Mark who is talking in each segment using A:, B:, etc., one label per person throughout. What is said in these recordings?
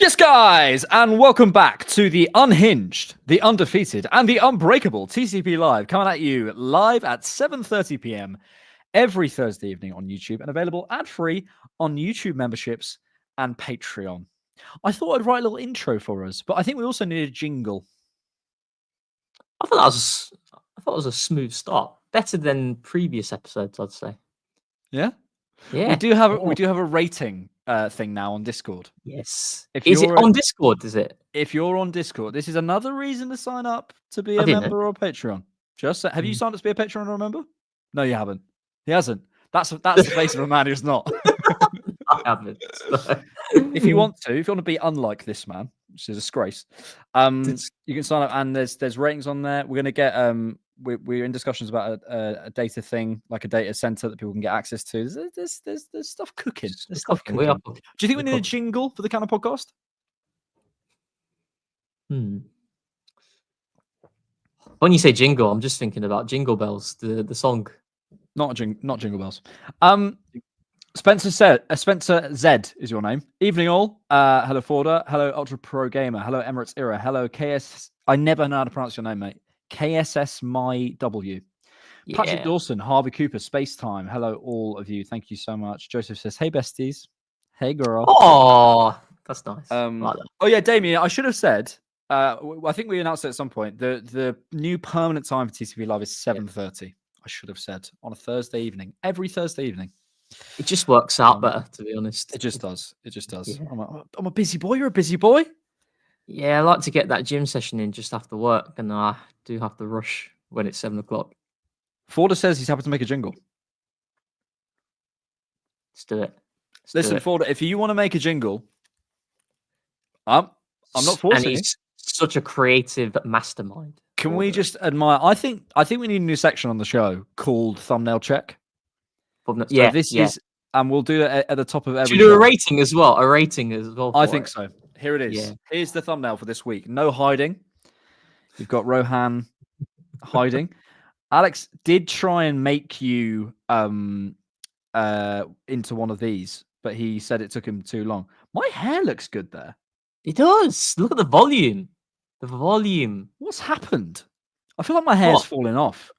A: Yes, guys, and welcome back to the unhinged, the undefeated, and the unbreakable TCP Live, coming at you live at 7:30 p.m. every Thursday evening on YouTube and available ad-free on YouTube memberships and Patreon. I thought I'd write a little intro for us, but I think we also need a jingle.
B: I thought it was a smooth start, better than previous episodes, I'd say.
A: Yeah,
B: Yeah,
A: we do have a rating thing now on Discord.
B: yes.
A: If
B: Is it
A: you're
B: on Discord? Is it?
A: If you're on Discord, this is another reason to sign up to be
B: I
A: a
B: didn't know.
A: member or Patreon. Have you signed up to be a Patreon or a member? No, you haven't. He hasn't. That's the face of a man who's not.
B: I haven't.
A: If you want to be unlike this man, which is a disgrace, you can sign up, and there's ratings on there. We're gonna get we're in discussions about a data thing, like a data center that people can get access to. There's stuff cooking. There's stuff cooking. Do you think we need a jingle for the Cannon podcast?
B: When you say jingle, I'm just thinking about Jingle Bells, the song.
A: Not Jingle Bells. Spencer Z is your name. Evening all. Hello Forda. Hello Ultra Pro Gamer. Hello Emirates Era. Hello KS. I never know how to pronounce your name, mate. KSS My W. Yeah. Patrick Dawson, Harvey Cooper, Space Time. Hello all of you. Thank you so much. Joseph says, "Hey besties." Hey girl.
B: Oh, that's nice.
A: Like that. Oh yeah, Damien. I should have said. I think we announced it at some point. The new permanent time for TCP Live is 7:30. Yeah. I should have said on a Thursday evening. Every Thursday evening.
B: It just works out better, to be honest.
A: It just does. Yeah. I'm a busy boy. You're a busy boy.
B: Yeah, I like to get that gym session in just after work, and I do have to rush when it's 7 o'clock.
A: Forda says he's happy to make a jingle.
B: Let's do it.
A: Listen, Forda, if you want to make a jingle, I'm not forcing
B: and he's such a creative mastermind.
A: Can we just admire? I think we need a new section on the show called Thumbnail Check.
B: Yeah,
A: this is, and we'll do it at the top of every.
B: Should we do a rating as well? A rating as well.
A: I think so. Here it is. Yeah. Here's the thumbnail for this week. No hiding. You've got Rohan hiding. Alex did try and make you into one of these, but he said it took him too long. My hair looks good there.
B: It does. Look at the volume. The volume.
A: What's happened? I feel like my hair's falling off.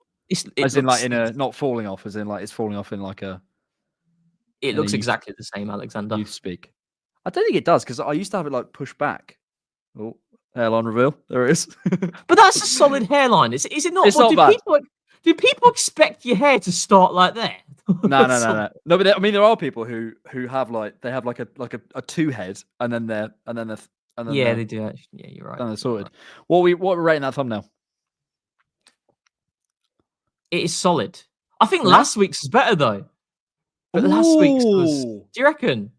A: Not falling off, as in like it's falling off in like a.
B: It looks exactly the same, Alexander.
A: Youth speak. I don't think it does, because I used to have it like pushed back. Oh, hairline reveal. There it is.
B: But that's a solid hairline. Is it not?
A: It's not bad.
B: Do people expect your hair to start like that?
A: No. No, but I mean, there are people who have like a two head, and then they're.
B: Yeah, they do actually. Yeah, you're right.
A: And they're sorted. Right. What we're rating that thumbnail?
B: It is solid. I think last week's was better though. But last week's was. Do you reckon?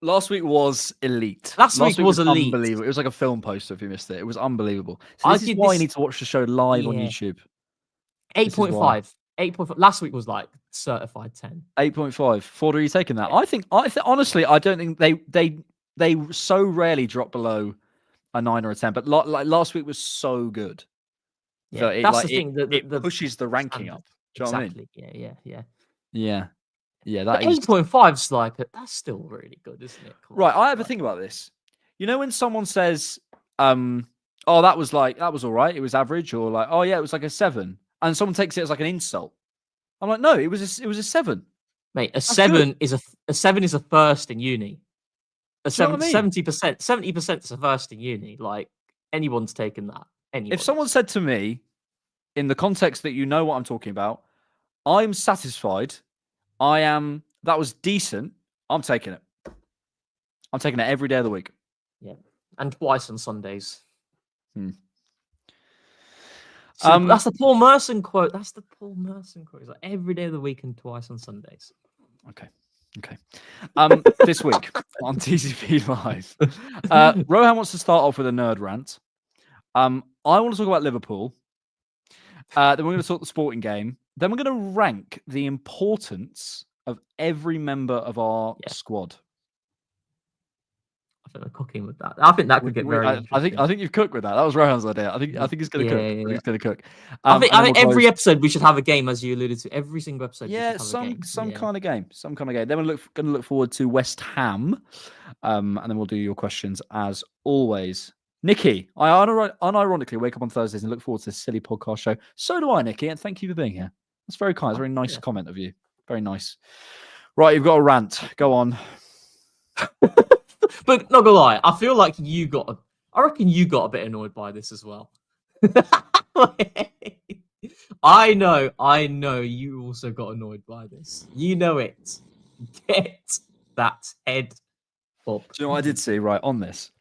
A: Last week was elite.
B: Last week was elite.
A: Unbelievable. It was like a film poster if you missed it. It was unbelievable. So this is why you need to watch the show live on YouTube.
B: 8.5. 8.5. Last week was like certified 10.
A: 8.5. Forda, are you taking that? I think honestly, I don't think they so rarely drop below a 9 or a 10. But like last week was so good.
B: Yeah,
A: so
B: that's the thing.
A: It pushes the ranking up. Do you know what I mean? Yeah. That
B: 8.5 is like that's still really good, isn't it?
A: Right. I have a thing about this. You know, when someone says, "Oh, that was all right. It was average," or like, "Oh yeah, it was like a 7," and someone takes it as like an insult. I'm like, no, it was a 7.
B: Mate, a 7 is a first in uni. 70% is a first in uni. Like anyone's taken that.
A: If someone said to me, in the context that you know what I'm talking about, I'm satisfied. That was decent. I'm taking it. I'm taking it every day of the week.
B: Yeah. And twice on Sundays.
A: So
B: that's the Paul Merson quote. It's like every day of the week and twice on Sundays.
A: Okay. This week on TCP Live, Rohan wants to start off with a nerd rant. I want to talk about Liverpool. Then we're going to talk the sporting game. Then we're going to rank the importance of every member of our squad.
B: think we're cooking with that. I think that could get very.
A: I think you've cooked with that. That was Rohan's idea. I think he's going to cook.
B: Yeah.
A: He's going to cook.
B: I think every episode we should have a game, as you alluded to. Every single episode.
A: Yeah, some kind of game. Some kind of game. Then we're going to look forward to West Ham, and then we'll do your questions as always. Nikki, I unironically wake up on Thursdays and look forward to this silly podcast show. So do I, Nikki, and thank you for being here. That's very kind. It's a very nice comment of you. Very nice. Right, you've got a rant. Go on.
B: But not gonna lie, I feel like I reckon you got a bit annoyed by this as well. I know you also got annoyed by this. You know it. Get that head up.
A: Do you know what I did see right on this?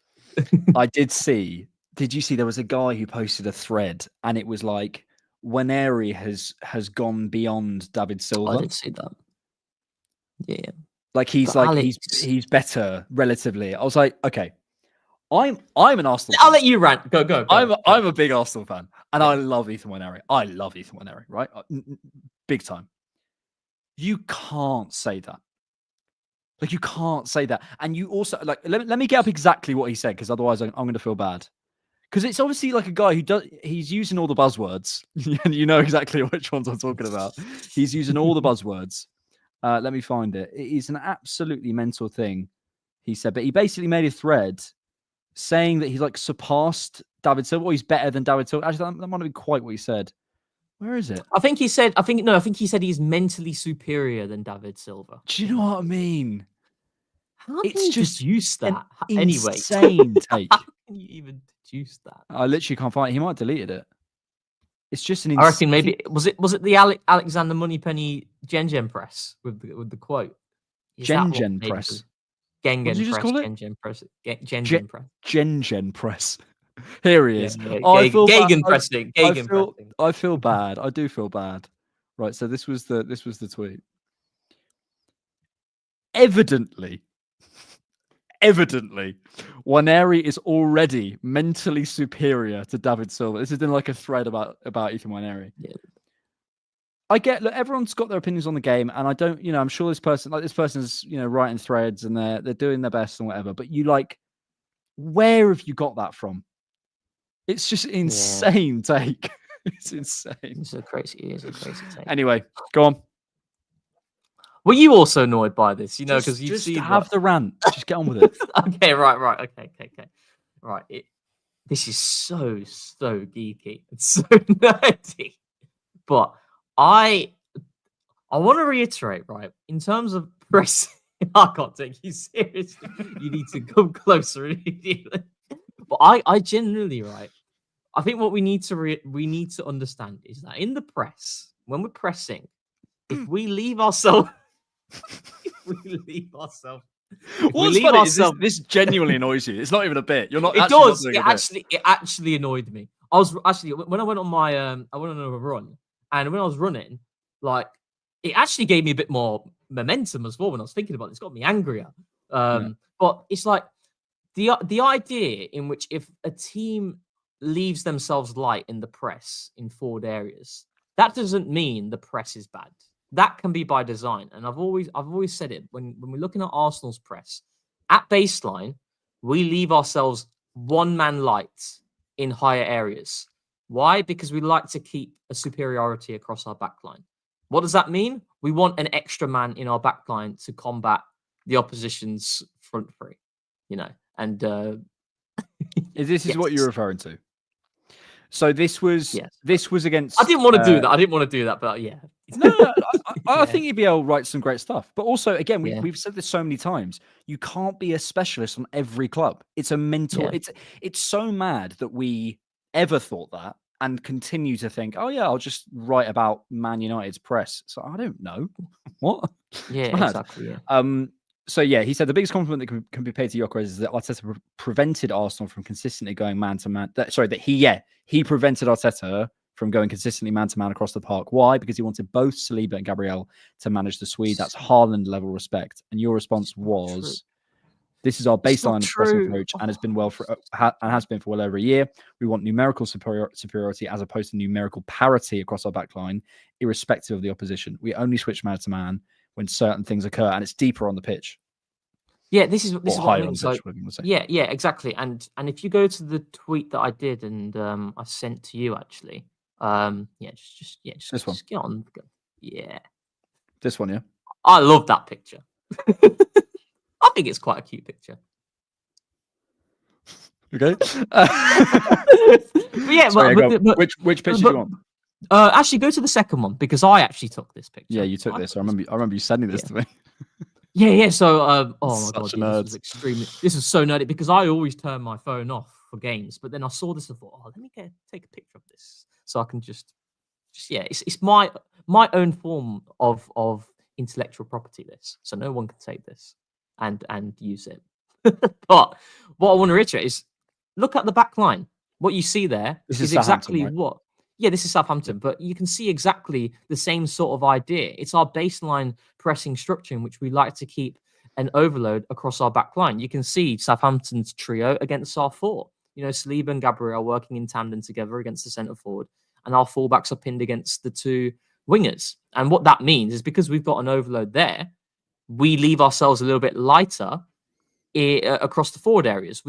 A: I did see. Did you see there was a guy who posted a thread and it was like Waneri has gone beyond David Silva.
B: I did see that. Yeah.
A: Like he's
B: But
A: like
B: Alex...
A: he's better relatively. I was like, okay, I'm an Arsenal.
B: I'll let you rant. Go.
A: I'm a big Arsenal fan, and I love Ethan Waneri. I love Ethan Waneri, right? Big time. You can't say that. Like you can't say that, and you also like. Let me get up exactly what he said, because otherwise I'm going to feel bad. Because it's obviously like a guy he's using all the buzzwords, and you know exactly which ones I'm talking about. He's using all the buzzwords. Let me find it. It is an absolutely mental thing, he said. But he basically made a thread saying that he's like surpassed David Silva, or he's better than David Silva. Actually, that might not be quite what he said. Where is it?
B: I think he said he's mentally superior than David Silva.
A: Do you know what I mean?
B: How can you deduce that?
A: Anyway, insane take.
B: How can you even deduce that?
A: I literally can't find it. He might have deleted it. It's just an.
B: I reckon maybe was it the Alexander Moneypenny Gen press with the quote.
A: Gen press.
B: Gengen
A: press. Did you just call it?
B: Gen press.
A: Gen press. Here he is.
B: Yeah. Gegenpressing.
A: I feel bad. I do feel bad. Right. So this was the tweet. Evidently, Waneri is already mentally superior to David Silva. This is in like a thread about Ethan Waneri.
B: Yeah.
A: I get, look, everyone's got their opinions on the game, and I don't, I'm sure this person's, writing threads and they're doing their best and whatever. But where have you got that from? It's just insane take. It's insane.
B: It's a crazy take.
A: Anyway, go on.
B: Were you also annoyed by this? Because you see
A: the rant. Just get on with it.
B: Okay, right. Okay. Right. This is so geeky. It's so nerdy. But I want to reiterate, right? In terms of pressing, I can't take you seriously. You need to come closer immediately. But I genuinely, right? I think what we need to understand is that in the press, when we're pressing, if we leave ourselves.
A: What's funny is this genuinely annoys you. It's not even a bit. You're not.
B: It does. It actually annoyed me. I was actually when I went on my I went on a run, and when I was running, like it actually gave me a bit more momentum as well. When I was thinking about it, it's got me angrier. But it's like the idea in which if a team leaves themselves light in the press in forward areas, that doesn't mean the press is bad. That can be by design, and I've always said it when we're looking at Arsenal's press at baseline, we leave ourselves one man light in higher areas. Why? Because we like to keep a superiority across our backline. What does that mean? We want an extra man in our backline to combat the opposition's front three, and
A: this is what you're referring to. So this was against.
B: I didn't want to do that. But yeah.
A: No. I think EBL writes some great stuff. But also, again, we've said this so many times. You can't be a specialist on every club. It's a mental. Yeah. It's so mad that we ever thought that and continue to think, oh yeah, I'll just write about Man United's press. So I don't know what.
B: Yeah, exactly. Yeah.
A: So yeah, he said the biggest compliment that can be paid to Gyökeres is that Arteta prevented Arsenal from consistently going man to man. He prevented Arteta from going consistently man to man across the park. Why? Because he wanted both Saliba and Gabriel to manage the Swede. That's Haaland level respect. And your response was, "This is our baseline of pressing approach, and has been for well over a year. We want numerical superiority as opposed to numerical parity across our backline, irrespective of the opposition. We only switch man to man when certain things occur, and it's deeper on the pitch."
B: Yeah, this is what I
A: higher
B: mean.
A: on
B: So
A: pitch, whatever you want to say.
B: yeah, exactly. And if you go to the tweet that I did and I sent to you actually, just
A: This one.
B: get on. Yeah,
A: This one, yeah.
B: I love that picture. I think it's quite a cute picture.
A: Okay.
B: Yeah,
A: Sorry,
B: but
A: which picture do you want?
B: Actually, go to the second one because I actually took this picture.
A: Yeah, you took this. I remember you sending this to me.
B: Yeah. So, oh my god,
A: Such a
B: this
A: nerd.
B: was extremely. This is so nerdy because I always turn my phone off for games, but then I saw this and thought, oh, let me take a picture of this so I can just it's my own form of intellectual property. This, so no one can take this and use it. But what I want to reiterate is, look at the back line. What you see there
A: This
B: is
A: is Southampton,
B: exactly
A: right?
B: what. Yeah, this is Southampton, but you can see exactly the same sort of idea. It's our baseline pressing structure in which we like to keep an overload across our back line. You can see Southampton's trio against our four. You know, Saliba and Gabriel working in tandem together against the centre forward, and our fullbacks are pinned against the two wingers. And what that means is because we've got an overload there, we leave ourselves a little bit lighter across the forward areas.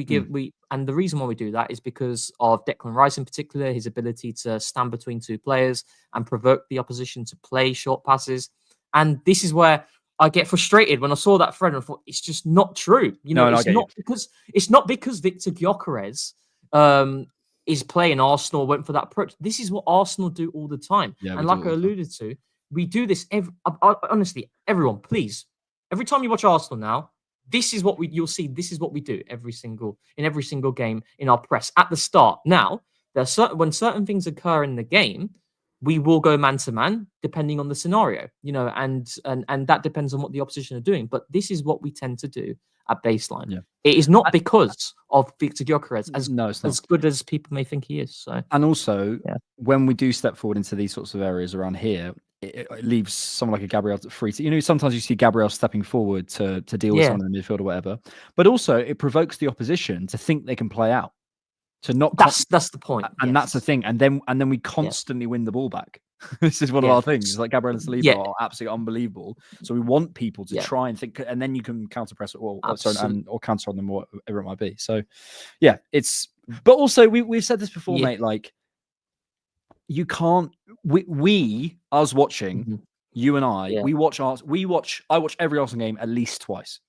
B: And the reason why we do that is because of Declan Rice in particular, his ability to stand between two players and provoke the opposition to play short passes. And this is where I get frustrated when I saw that thread and I thought it's just not true. You know, it's not because Victor Gyökeres is playing Arsenal, went for that approach. This is what Arsenal do all the time.
A: Yeah,
B: and like I alluded to, we do this honestly, everyone, please, every time you watch Arsenal now, this is what you'll see. This is what we do in every single game in our press at the start. Now, when certain things occur in the game, we will go man to man depending on the scenario, you know, and that depends on what the opposition are doing. But this is what we tend to do at baseline.
A: Yeah.
B: It is not because of Victor Gyökeres as good as people may think he is. So,
A: and also when we do step forward into these sorts of areas around here, it leaves someone like a Gabriel free to, you know, sometimes you see Gabriel stepping forward to deal with someone in the midfield or whatever, but also it provokes the opposition to think they can play out, to not.
B: That's the point,
A: and that's the thing. And then we constantly win the ball back. This is one of our things. Like Gabriel and Saliba are absolutely unbelievable. So we want people to try and think, and then you can counter press or counter on them, or whatever it might be. So yeah, but also we've said this before, mate. Like, you can't. Us watching, you and I, I watch every Arsenal game at least twice.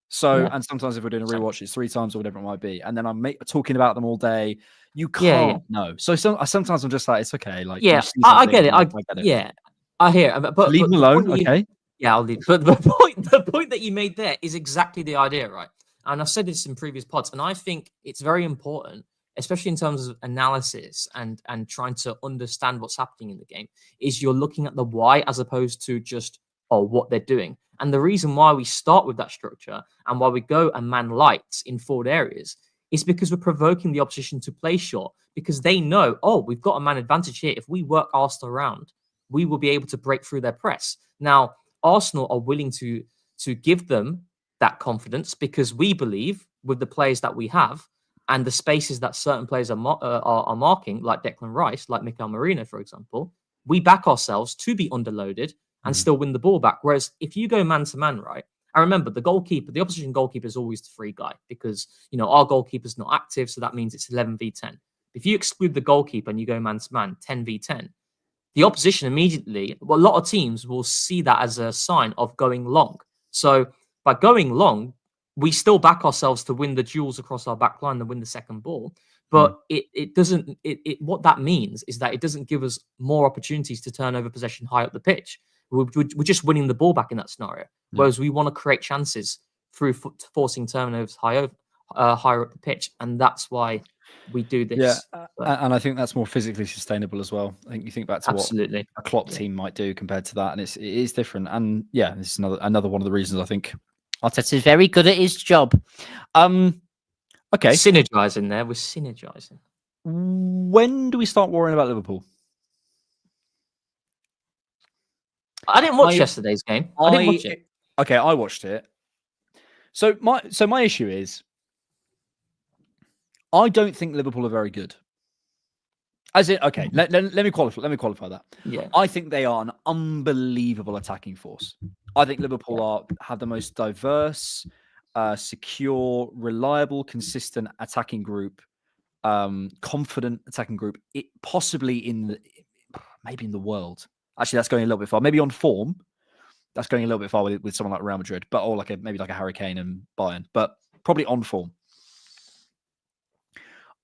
A: So, and sometimes if we're doing a rewatch, it's 3 times or whatever it might be. And then I'm talking about them all day. You can't know. So sometimes I'm just like, it's okay. Like,
B: I get it. I get it. I hear it. But
A: leave them alone, okay?
B: I'll leave. But the point that you made there is exactly the idea, right? And I've said this in previous pods, and I think it's very important, especially in terms of analysis and trying to understand what's happening in the game, is you're looking at the why as opposed to just what they're doing. And the reason why we start with that structure and why we go and man lights in forward areas is because we're provoking the opposition to play short, because they know, we've got a man advantage here. If we work Arsenal around, we will be able to break through their press. Now, Arsenal are willing to give them that confidence because we believe with the players that we have and the spaces that certain players are marking, like Declan Rice, like Mikel Merino, for example, we back ourselves to be underloaded and still win the ball back. Whereas if you go man to man, right? I remember the opposition goalkeeper is always the free guy because, you know, our goalkeeper's not active. So that means it's 11v10. If you exclude the goalkeeper and you go man to man, 10v10, the opposition immediately, a lot of teams will see that as a sign of going long. So by going long, we still back ourselves to win the duels across our back line and win the second ball. But it doesn't, what that means is that it doesn't give us more opportunities to turn over possession high up the pitch. We're just winning the ball back in that scenario. Whereas we want to create chances through forcing turnovers higher up the pitch. And that's why we do this.
A: Yeah, and I think that's more physically sustainable as well. I think you think back to what a Klopp team might do compared to that, and it is different. And yeah, this is another one of the reasons I think Arteta is very good at his job. Okay,
B: synergizing there. We're synergizing.
A: When do we start worrying about Liverpool?
B: I didn't watch yesterday's game. I didn't watch it.
A: Okay, I watched it. So my issue is, I don't think Liverpool are very good. As in, okay, let me qualify that.
B: Yeah,
A: I think they are an unbelievable attacking force. I think Liverpool have the most diverse secure, reliable, consistent attacking group, confident attacking group, possibly maybe in the world. Actually, that's going a little bit far. Maybe on form, that's going a little bit far with someone like Real Madrid, but or maybe like a Harry Kane and Bayern, but probably on form.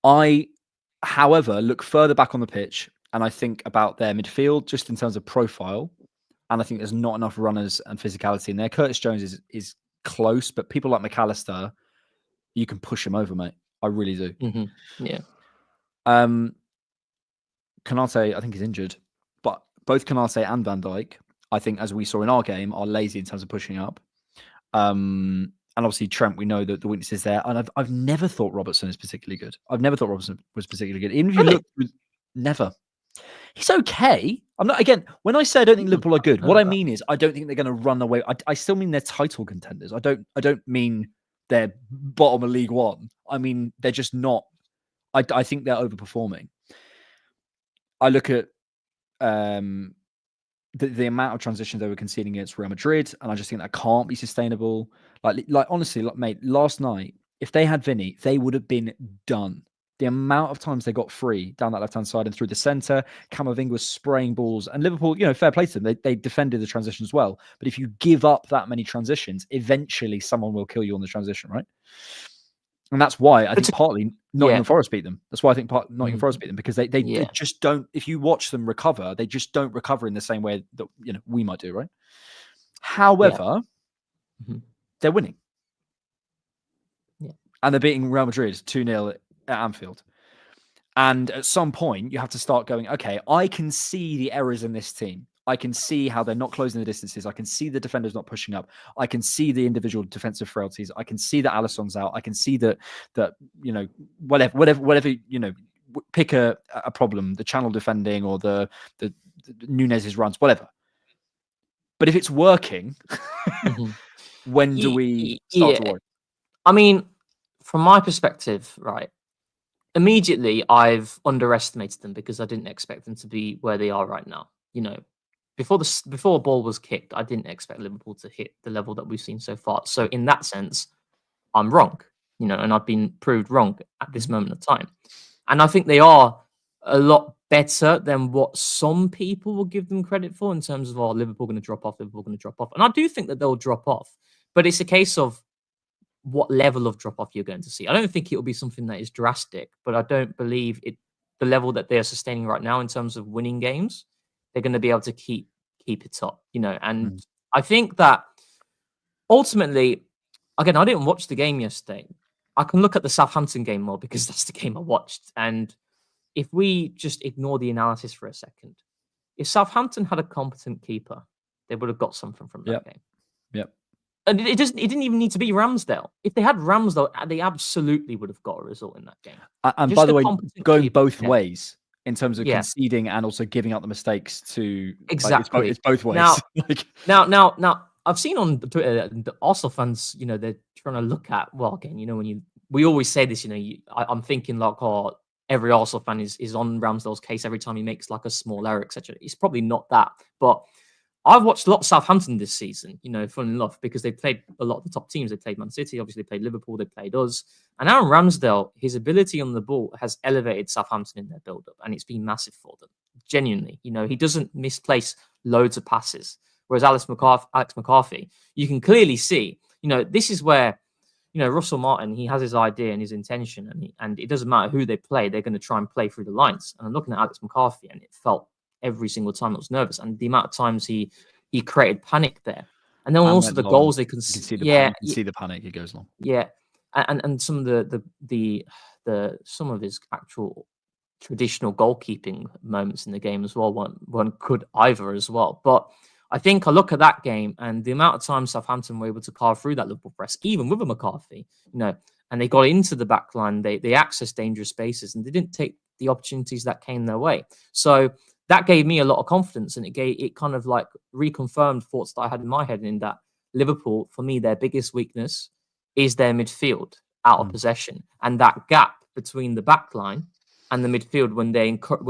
A: I, however, look further back on the pitch and I think about their midfield just in terms of profile, and I think there's not enough runners and physicality in there. Curtis Jones is close, but people like McAllister, you can push him over, mate. I really do.
B: Mm-hmm. Yeah.
A: Konate, I think, is injured, but both Konate and Van Dijk, I think, as we saw in our game, are lazy in terms of pushing up. And obviously Trent, we know that the weakness is there. And I've never thought Robertson is particularly good. I've never thought Robertson was particularly good. Even if you look, never. He's okay. I'm not, again, when I say I don't think Liverpool are good, what I mean is I don't think they're going to run away. I still mean they're title contenders. I don't mean they're bottom of League One. I mean, they're just not. I think they're overperforming. I look at the amount of transitions they were conceding against Real Madrid, and I just think that can't be sustainable. Like honestly, mate, last night, if they had Vinny, they would have been done. The amount of times they got free down that left-hand side and through the centre, Camavinga was spraying balls, and Liverpool, fair play to them. They defended the transitions well. But if you give up that many transitions, eventually someone will kill you on the transition, right? And that's why I think partly Nottingham Forest beat them. That's why I think Nottingham Forest beat them, because they just don't. If you watch them recover, they just don't recover in the same way that we might do, right? However, they're winning, and they're beating Real Madrid 2-0 at Anfield. And at some point, you have to start going, okay, I can see the errors in this team. I can see how they're not closing the distances. I can see the defenders not pushing up. I can see the individual defensive frailties. I can see that Alisson's out. I can see that whatever pick a problem, the channel defending or the Nunez's runs, whatever. But if it's working, when do we start to worry?
B: I mean, from my perspective, right, immediately I've underestimated them because I didn't expect them to be where they are right now. Before a ball was kicked, I didn't expect Liverpool to hit the level that we've seen so far. So in that sense, I'm wrong, and I've been proved wrong at this moment of time. And I think they are a lot better than what some people will give them credit for in terms of, Liverpool going to drop off, Liverpool going to drop off. And I do think that they'll drop off, but it's a case of what level of drop off you're going to see. I don't think it will be something that is drastic, but I don't believe the level that they are sustaining right now in terms of winning games, they're going to be able to keep it up, and I think that ultimately, again, I didn't watch the game yesterday. I can look at the Southampton game more because that's the game I watched. And if we just ignore the analysis for a second, if Southampton had a competent keeper, they would have got something from that game.
A: Yep.
B: And it didn't even need to be Ramsdale. If they had Ramsdale, they absolutely would have got a result in that game.
A: And by the way, going both ways in terms of conceding and also giving up the mistakes to
B: exactly.
A: It's both ways.
B: Now, I've seen on Twitter the Arsenal fans, they're trying to look at, again, we always say this, I'm thinking like, every Arsenal fan is on Ramsdale's case every time he makes like a small error, etc. It's probably not that, but I've watched a lot of Southampton this season, fun enough, because they played a lot of the top teams. They played Man City, obviously they played Liverpool, they played us. And Aaron Ramsdale, his ability on the ball has elevated Southampton in their build-up, and it's been massive for them. Genuinely, he doesn't misplace loads of passes. Whereas Alex McCarthy, you can clearly see, this is where, Russell Martin, he has his idea and his intention, and it doesn't matter who they play, they're going to try and play through the lines. And I'm looking at Alex McCarthy, and it felt every single time I was nervous, and the amount of times he created panic there, and then also the goals they can see.
A: You can see the panic. It goes long.
B: Yeah, and some of the some of his actual traditional goalkeeping moments in the game as well weren't good either as well. But I think I look at that game and the amount of times Southampton were able to carve through that Liverpool press, even with a McCarthy, and they got into the back line, they accessed dangerous spaces, and they didn't take the opportunities that came their way. So that gave me a lot of confidence, and it kind of like reconfirmed thoughts that I had in my head, in that Liverpool, for me, their biggest weakness is their midfield out of possession, and that gap between the back line and the midfield when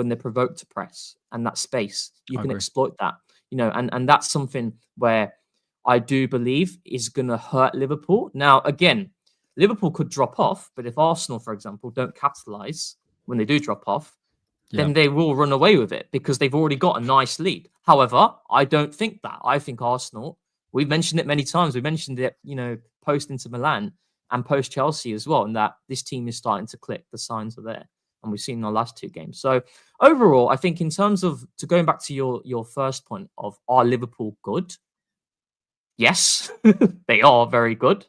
B: they're provoked to press, and that space, you can exploit that, and that's something where I do believe is going to hurt Liverpool. Now, again, Liverpool could drop off, but if Arsenal, for example, don't capitalise when they do drop off, then they will run away with it because they've already got a nice lead. However, I don't think that. I think Arsenal, we've mentioned it many times. We mentioned it, post Inter Milan and post Chelsea as well, and that this team is starting to click. The signs are there, and we've seen in our last 2 games. So overall, I think in terms of, going back to your first point of, are Liverpool good? Yes, they are very good,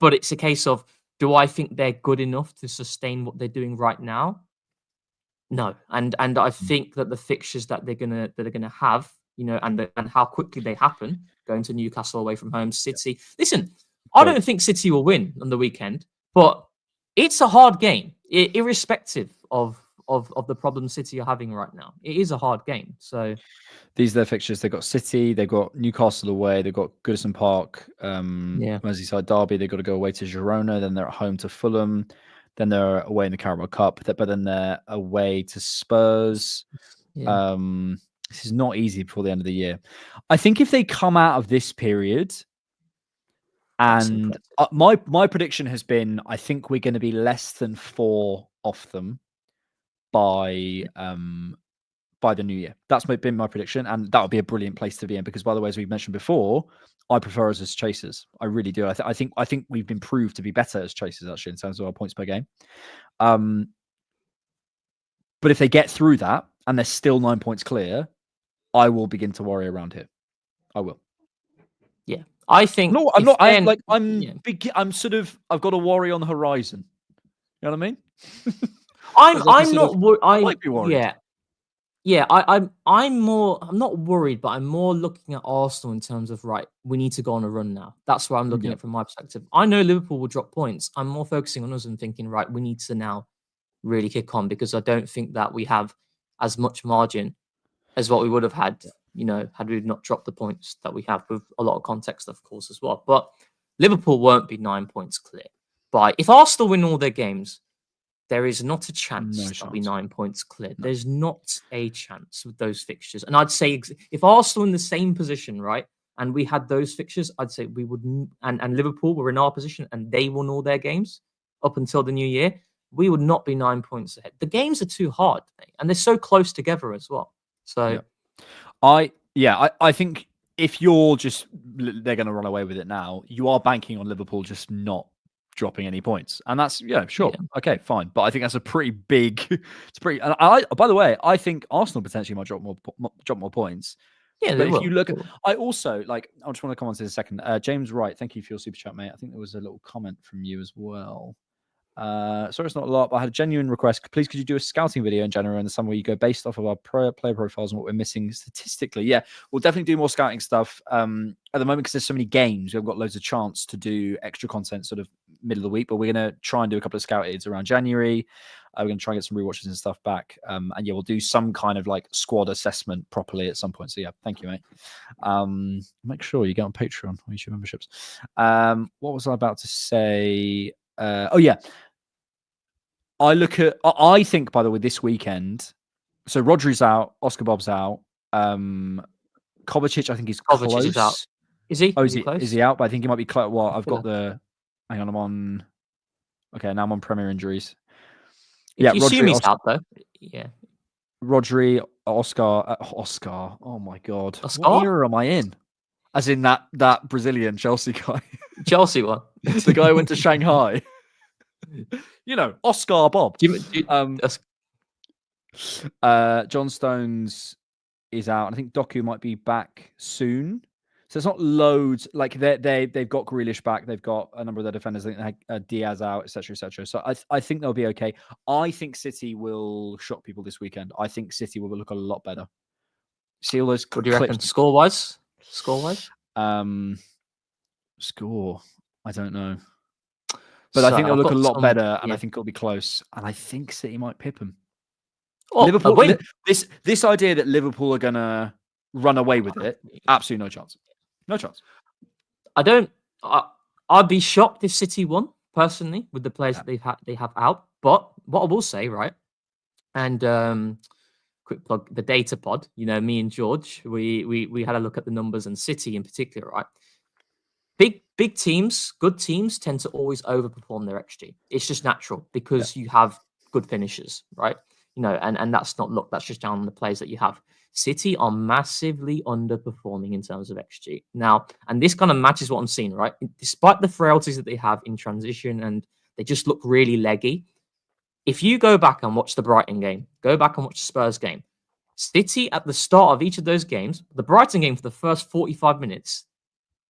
B: but it's a case of, do I think they're good enough to sustain what they're doing right now? No, and I think that the fixtures that they're gonna have, and how quickly they happen, going to Newcastle away from home, City. Listen, I don't think City will win on the weekend, but it's a hard game, irrespective of the problems City are having right now. It is a hard game. So
A: these are their fixtures. They've got City, they've got Newcastle away, they've got Goodison Park, Merseyside derby. They've got to go away to Girona, then they're at home to Fulham. Then they're away in the Carabao Cup, but then they're away to Spurs. This is not easy before the end of the year. I think if they come out of this period, and my prediction has been, I think we're going to be less than 4 off them by the new year. That's been my prediction, and that would be a brilliant place to be in because, by the way, as we've mentioned before, I prefer us as chasers. I really do. I think we've been proved to be better as chasers actually in terms of our points per game. But if they get through that and they're still 9 points clear, I will begin to worry around here. I will.
B: Yeah, I think.
A: No, I'm not. I'm sort of. I've got a worry on the horizon. You know what I mean?
B: I'm not worried.
A: I might be worried.
B: Yeah, I'm more. I'm not worried, but I'm more looking at Arsenal in terms of, right, we need to go on a run now. That's where I'm looking at from my perspective. I know Liverpool will drop points. I'm more focusing on us and thinking, right, we need to now really kick on because I don't think that we have as much margin as what we would have had, had we not dropped the points that we have, with a lot of context, of course, as well. But Liverpool won't be 9 points clear. But if Arsenal win all their games, there is not a chance that we 9 points clear. No. There's not a chance with those fixtures. And I'd say if Arsenal in the same position, right, and we had those fixtures, I'd say we would, and Liverpool were in our position and they won all their games up until the new year, we would not be 9 points ahead. The games are too hard, and they're so close together as well. So,
A: I think if you're just, they're going to run away with it now, you are banking on Liverpool just not dropping any points, and that's okay, fine. But I think that's a pretty big. It's pretty. And by the way, I think Arsenal potentially might drop more points.
B: Yeah,
A: but if you look at, I also I just want to comment in a second. James Wright, thank you for your super chat, mate. I think there was a little comment from you as well. Sorry, it's not a lot, but I had a genuine request. Please, could you do a scouting video in January and the summer where you go based off of our player profiles and what we're missing statistically? Yeah, we'll definitely do more scouting stuff. At the moment, because there's so many games, we haven't got loads of chance to do extra content sort of middle of the week, but we're going to try and do a couple of scout aids around January. We're going to try and get some rewatches and stuff back. And yeah, we'll do some kind of like squad assessment properly at some point. So yeah, thank you, mate. Make sure you get on Patreon or YouTube memberships. What was I about to say? I think, by the way, this weekend, so Rodri's out, Oscar Bob's out, Kovacic, I think he's close.
B: Is out. Is he?
A: Oh, is he out? But I think he might be close. Well, I've got hang on, I'm on. Okay, now I'm on Premier injuries.
B: Yeah, Rodri, he's out though. Yeah.
A: Rodri, Oscar. Oh my God.
B: Oscar?
A: What era am I in? As in that Brazilian Chelsea guy.
B: Chelsea one.
A: The guy who went to Shanghai. Oscar Bob. John Stones is out. I think Doku might be back soon. So it's not loads. Like they've got Grealish back. They've got a number of their defenders. I think they had Diaz out, etc., etc. So I think they'll be okay. I think City will shock people this weekend. I think City will look a lot better. See all those.
B: What do you reckon? Score-wise?
A: Score. I don't know. But I think they'll look a lot better, and I think it'll be close. And I think City might pip them.
B: Oh,
A: Liverpool. This idea that Liverpool are gonna run away with it, absolutely no chance. No chance.
B: I'd be shocked if City won personally with the players that they have out. But what I will say, right, and quick plug, the data pod. Me and George, we had a look at the numbers and City in particular, right. big teams, good teams tend to always overperform their XG. It's just natural because you have good finishers, right? You know, and that's not luck. That's just down on the players that you have. City are massively underperforming in terms of XG now, and this kind of matches what I'm seeing, right? Despite the frailties that they have in transition and they just look really leggy. If you go back and watch the Brighton game, go back and watch the Spurs game, City at the start of each of those games, the Brighton game for the first 45 minutes,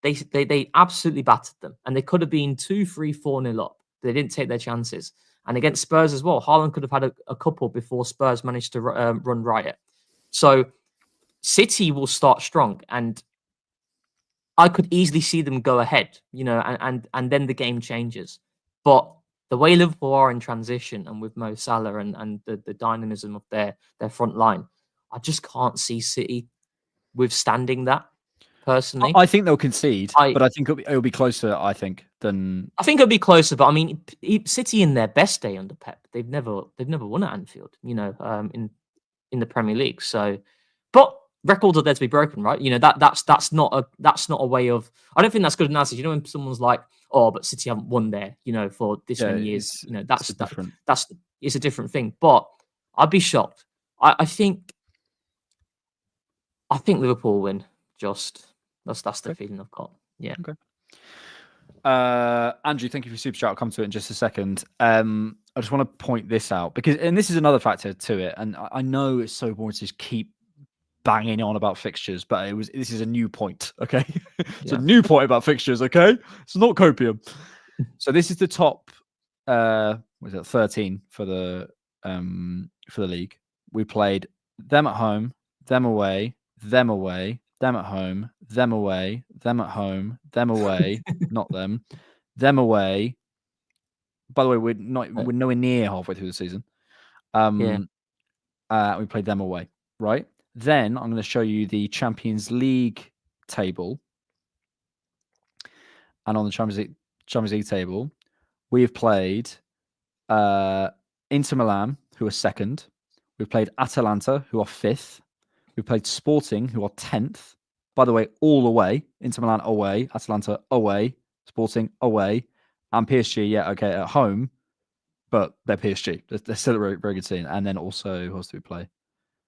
B: they absolutely battered them, and they could have been 2-3, 4-0 up. They didn't take their chances. And against Spurs as well, Haaland could have had a couple before Spurs managed to run riot. So City will start strong, and I could easily see them go ahead, you know, and then the game changes. But the way Liverpool are in transition and with Mo Salah and the dynamism of their front line, I just can't see City withstanding that. Personally,
A: I think they'll concede, but I think it'll be closer. I think it'll be
B: closer. But I mean, City in their best day under Pep, they've never won at Anfield. You know, in the Premier League. So, but records are there to be broken, right? You know that's not a way of. I don't think that's good analysis. You know, when someone's like, "Oh, but City haven't won there," you know, for this many years. You know, that's different. It's a different thing. But I'd be shocked. I think Liverpool win. Just that's the feeling I've got. Yeah.
A: Okay. Andrew, thank you for super chat. I'll come to it in just a second. I just want to point this out because, and this is another factor to it. And I know it's so boring to just keep banging on about fixtures, but this is a new point. Okay, it's a new point about fixtures. Okay, it's not copium. So this is the top. What is it? 13 for the league. We played them at home, them away, them away, them at home, them away, them at home, them away, not them away. By the way, we're nowhere near halfway through the season. We played them away, right? Then I'm going to show you the Champions League table. And on the Champions League table, we have played Inter Milan, who are second. We've played Atalanta, who are fifth. We played Sporting, who are 10th. By the way, all away. Inter Milan away, Atalanta away, Sporting away, and PSG, at home, but they're PSG. They're still a very, very good team. And then also, who else do we play?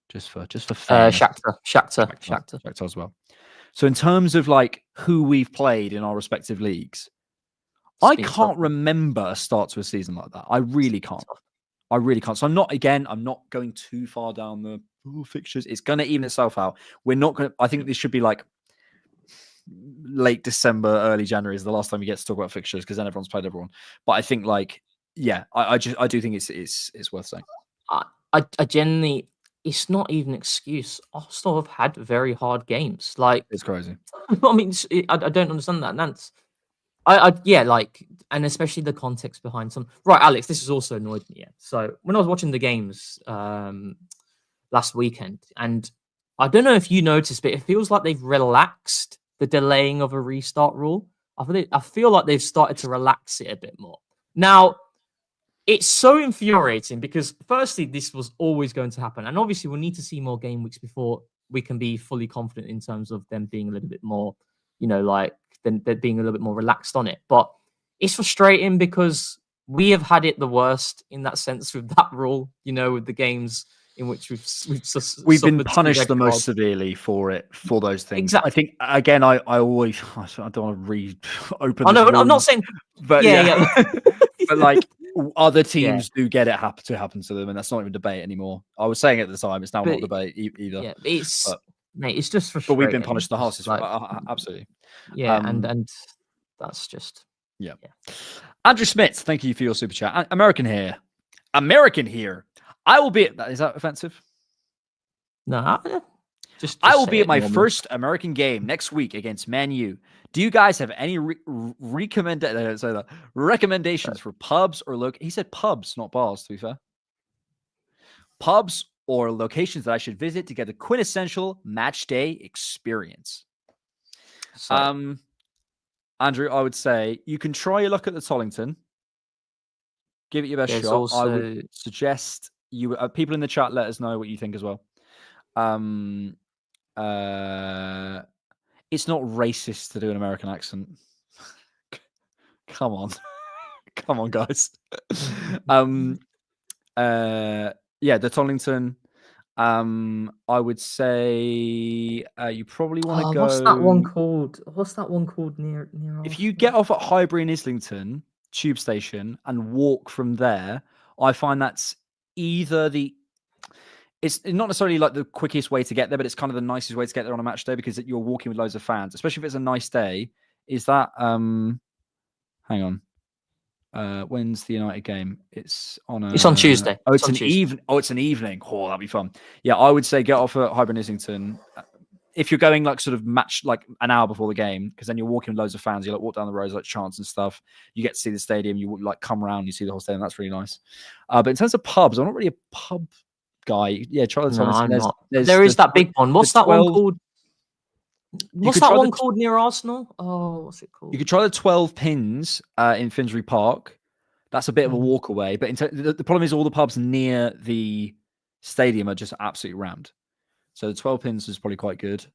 A: Just for Shakhtar as well. So in terms of like who we've played in our respective leagues, I can't remember a start to a season like that. I really can't. So I'm not going too far down the fixtures. It's going to even itself out. We're not going to, I think this should be like late December, early January is the last time we get to talk about fixtures because then everyone's played everyone. But I think I do think it's worth saying.
B: I genuinely, it's not even an excuse. Arsenal have had very hard games. Like,
A: it's crazy.
B: I mean, I don't understand that. And that's, and especially the context behind some. Right, Alex, this has also annoyed me. Yeah. So when I was watching the games last weekend, and I don't know if you noticed, but it feels like they've relaxed the delaying of a restart rule. I feel like they've started to relax it a bit more. Now, it's so infuriating because firstly, this was always going to happen. And obviously we'll need to see more game weeks before we can be fully confident in terms of them being a little bit more, then they're being a little bit more relaxed on it. But it's frustrating because we have had it the worst in that sense with that rule, with the games in which we've
A: been punished the most severely for those things. Exactly. I think again, I don't want to reopen.
B: I'm not saying,
A: but but other teams do get it to happen to them, and that's not even debate anymore. I was saying at the time, it's now not debate either.
B: Yeah, it's just frustrating.
A: But we've been punished the hardest, absolutely.
B: Yeah, and that's just
A: yeah. Andrew Smith, thank you for your super chat. American here. I will be at, is that offensive?
B: No,
A: I will be at my first American game next week against Man U. Do you guys have any recommendations for pubs or he said pubs, not bars, to be fair. Pubs or locations that I should visit to get the quintessential match day experience. So, Andrew, I would say you can try your luck at the Tollington. Give it your best shot. I would suggest you people in the chat let us know what you think as well. It's not racist to do an American accent. come on, come on, guys. Yeah, the Tollington. I would say you probably want to go.
B: What's that one called? What's that one called near
A: If you
B: Arsenal?
A: get off at Highbury and Islington tube station and walk from there, I find that's either it's not necessarily like the quickest way to get there, but it's kind of the nicest way to get there on a match day because you're walking with loads of fans, especially if it's a nice day. Is that hang on. When's the United game? It's on
B: Tuesday.
A: Oh, it's an evening. Oh, it's an evening. Oh, that'd be fun. Yeah, I would say get off at Highbury and Islington. If you're going like sort of match like an hour before the game, because then you're walking with loads of fans, you like walk down the roads like chants and stuff. You get to see the stadium. You like come around, you see the whole stadium. That's really nice. But in terms of pubs, I'm not really a pub guy. Yeah, try the
B: No, I'm not.
A: There's
B: there is that big one. What's that
A: 12,
B: one called? What's that one called near Arsenal? Oh, what's it called?
A: You could try the 12 Pins in Finsbury Park. That's a bit of a walk away. But the problem is all the pubs near the stadium are just absolutely rammed. So the 12 Pins is probably quite good.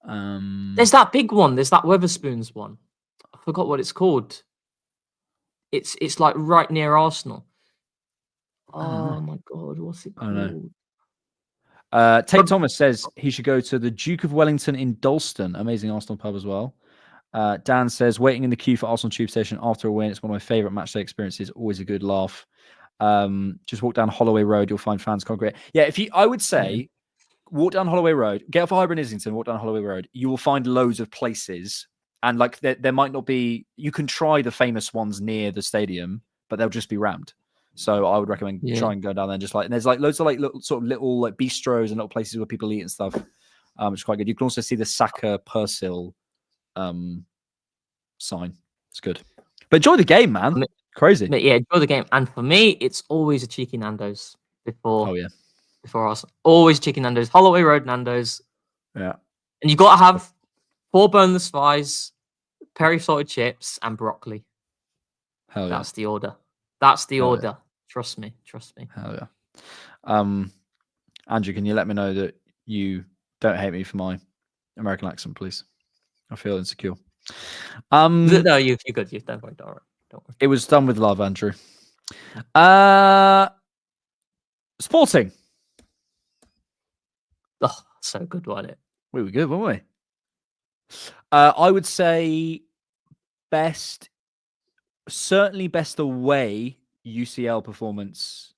B: There's that big one. There's that Weatherspoons one. I forgot what it's called. It's like right near Arsenal. Oh my god, what's it called?
A: I don't know. Tate Thomas says he should go to the Duke of Wellington in Dalston. Amazing Arsenal pub as well. Dan says waiting in the queue for Arsenal tube station after a win. It's one of my favourite matchday experiences. Always a good laugh. Just walk down Holloway Road. You'll find fans congregate. Yeah, I would say walk down Holloway Road. Get off of Highbury and Islington. Walk down Holloway Road. You will find loads of places. And like there might not be. You can try the famous ones near the stadium, but they'll just be rammed. So I would recommend try and go down there and just like. And there's like loads of like little like bistros and little places where people eat and stuff. Which is quite good. You can also see the Saka Persil sign. It's good. But enjoy the game, man. Crazy.
B: But yeah, enjoy the game. And for me, it's always a cheeky Nando's before.
A: Oh yeah.
B: Before us, always chicken Nando's, Holloway Road Nando's.
A: Yeah.
B: And you got to have 4 boneless fries, peri salted chips, and broccoli.
A: Hell yeah.
B: That's the order. That's the order. Yeah. Trust me.
A: Hell yeah. Andrew, can you let me know that you don't hate me for my American accent, please? I feel insecure.
B: No, you're good. Don't worry.
A: It was done with love, Andrew. Sporting.
B: Oh, so good, wasn't it?
A: We were good, weren't we? I would say certainly best away UCL performance.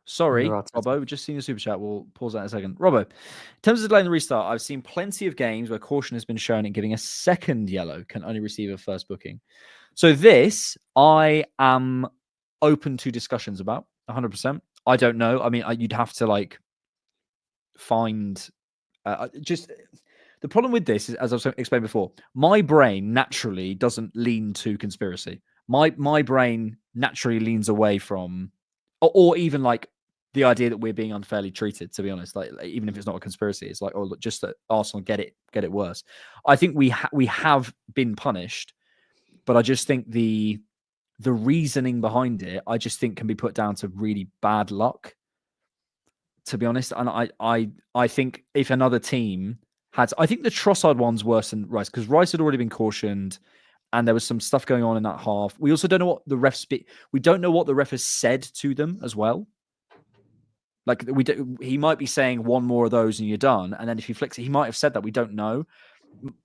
A: Sorry, Robbo, we've just seen your super chat. We'll pause that in a second. Robbo, in terms of delaying the restart, I've seen plenty of games where caution has been shown and giving a second yellow can only receive a first booking. So this, I am open to discussions about 100%. I don't know. I mean, you'd have to like find just the problem with this is, as I've explained before, my brain naturally doesn't lean to conspiracy. My brain naturally leans away from, or even like the idea that we're being unfairly treated. To be honest, like even if it's not a conspiracy, it's like, oh, look, just that Arsenal get it worse. I think we have been punished, but I just think the reasoning behind it, I just think can be put down to really bad luck. To be honest, and I think if another team had, I think the Trossard one's worse than Rice because Rice had already been cautioned, and there was some stuff going on in that half. We also don't know what the we don't know what the ref has said to them as well. Like he might be saying one more of those and you're done, and then if he flicks it, he might have said that. We don't know.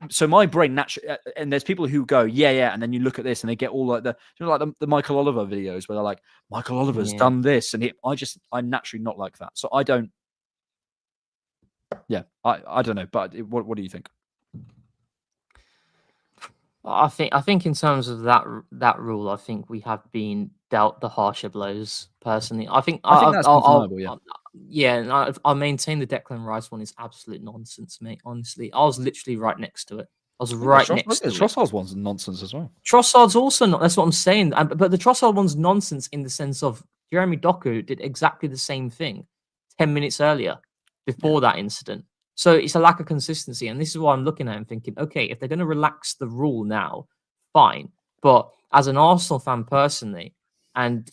A: So my brain naturally, and there's people who go, yeah, and then you look at this and they get all like the Michael Oliver videos where they're like, Michael Oliver's done this, and I'm naturally not like that. So I don't. Yeah, I don't know, but what do you think?
B: I think in terms of that rule, I think we have been dealt the harsher blows. Personally, I think that's undeniable. Yeah, I'll maintain the Declan Rice one is absolute nonsense, mate. Honestly, I was literally right next to it. I was right next to it.
A: Trossard's one's nonsense as well.
B: Trossard's also not. That's what I'm saying. But the Trossard one's nonsense in the sense of Jeremy Doku did exactly the same thing 10 minutes earlier before that incident. So it's a lack of consistency. And this is why I'm looking at it and thinking, okay, if they're going to relax the rule now, fine. But as an Arsenal fan personally, and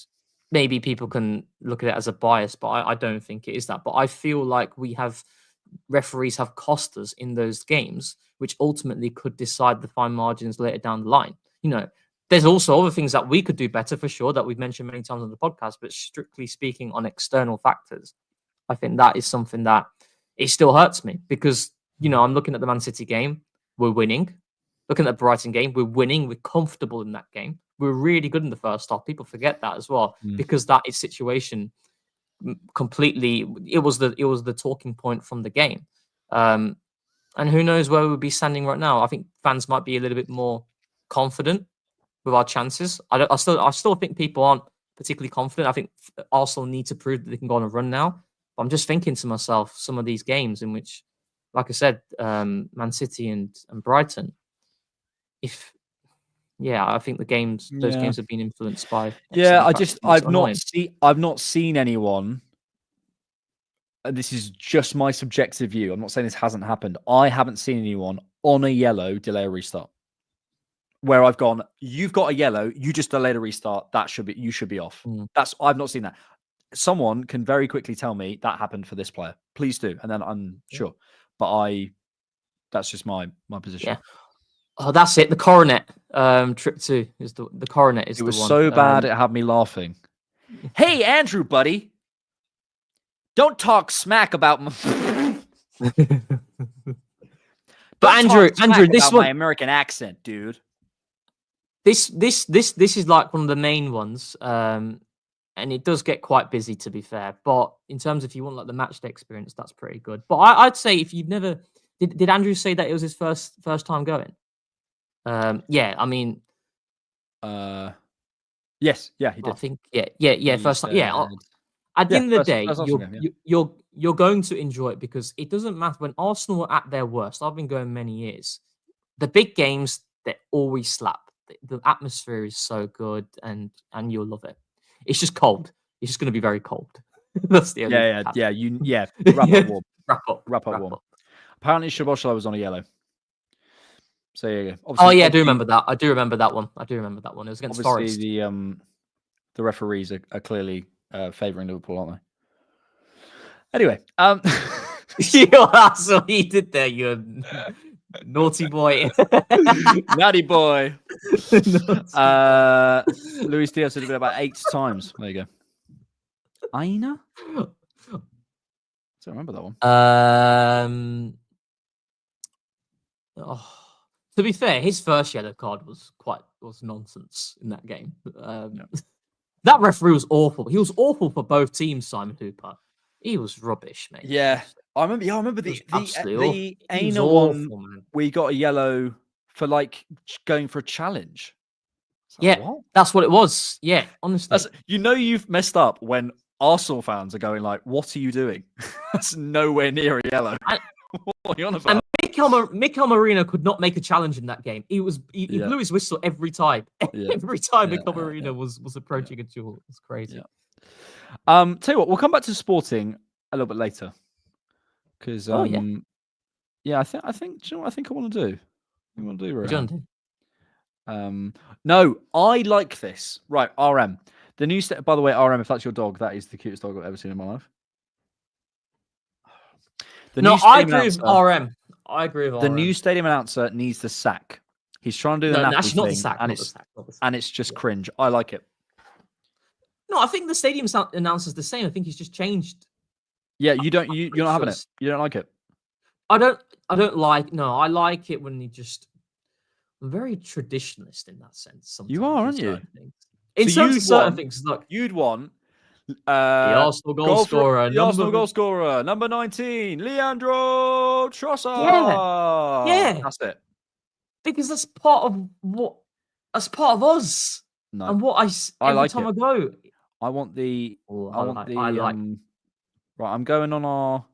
B: maybe people can look at it as a bias, but I don't think it is that. But I feel like referees have cost us in those games, which ultimately could decide the fine margins later down the line. You know, There's also other things that we could do better for sure that we've mentioned many times on the podcast, but strictly speaking on external factors, I think that is something that it still hurts me because, I'm looking at the Man City game, we're winning. Looking at the Brighton game, we're winning. We're comfortable in that game. We're really good in the first half. People forget that as well because that is situation completely. It was the talking point from the game, and who knows where we'll be standing right now. I think fans might be a little bit more confident with our chances. I still think people aren't particularly confident. I think Arsenal need to prove that they can go on a run now. But I'm just thinking to myself, some of these games in which, like I said, Man City and Brighton. I think those games have been influenced by.
A: I've not seen anyone. And this is just my subjective view. I'm not saying this hasn't happened. I haven't seen anyone on a yellow delay a restart. Where I've gone, you've got a yellow, you just delayed a restart. You should be off. I've not seen that. Someone can very quickly tell me that happened for this player. Please do, and then I'm sure. But that's just my position.
B: Yeah. Oh, that's it. The Coronet trip 2 is the Coronet is the one.
A: It was so bad it had me laughing. Hey, Andrew, buddy, don't talk smack about my.
B: But Andrew, this one,
A: my American accent, dude.
B: This is like one of the main ones, and it does get quite busy, to be fair. But in terms of if you want like the matchday experience, that's pretty good. But I'd say if you've never, did Andrew say that it was his first time going? Yeah, I mean,
A: yes, yeah, he did.
B: I think, yeah, first time, yeah. At the end of the day, you're going to enjoy it because it doesn't matter when Arsenal are at their worst. I've been going many years. The big games, they always slap. The atmosphere is so good, and you'll love it. It's just cold. It's just going to be very cold. That's the only.
A: Wrap up warm. Apparently, Szoboszlai was on a yellow. So yeah.
B: I do remember that. I do remember that one. It was against Forest.
A: The referees are clearly favouring Liverpool, aren't they? Anyway,
B: that's what he did there. You naughty boy,
A: naughty boy. Luis Diaz did it about 8 times. There you go. Aina. I don't remember that one.
B: To be fair, his first yellow card was nonsense in that game. That referee was awful. He was awful for both teams, Simon Hooper. He was rubbish, mate.
A: Yeah. I remember the Aina one. Man. We got a yellow for like going for a challenge.
B: Like, what? That's what it was. Yeah, honestly.
A: You've messed up when Arsenal fans are going like, "What are you doing?" That's nowhere near a yellow. What are you on about?
B: And Mikel Merino could not make a challenge in that game. He blew his whistle every time. Every time Mikel Merino was approaching a duel. It was crazy.
A: Yeah. Tell you what, we'll come back to Sporting a little bit later. Because I think do you know what I think I want to do? What you want to do, no, I like this. Right, RM. The new by the way, RM, if that's your dog, that is the cutest dog I've ever seen in my life.
B: I agree with RM.
A: The new stadium announcer needs the sack. He's trying to do the
B: actually not the sack,
A: and it's just cringe. I like it.
B: No, I think the stadium announcer's the same. I think he's just changed.
A: Yeah, you're not having it. You don't like it.
B: I don't like. No, I like it when I'm very traditionalist in that sense. Sometimes
A: you are, aren't you?
B: In terms of certain things, look,
A: you'd want
B: the Arsenal goal scorer,
A: goal scorer, number 19, Leandro Trossard.
B: Yeah,
A: that's it.
B: Because that's part of us.
A: No,
B: and what every
A: like
B: time
A: it.
B: I go,
A: I want the. Right, I'm going on our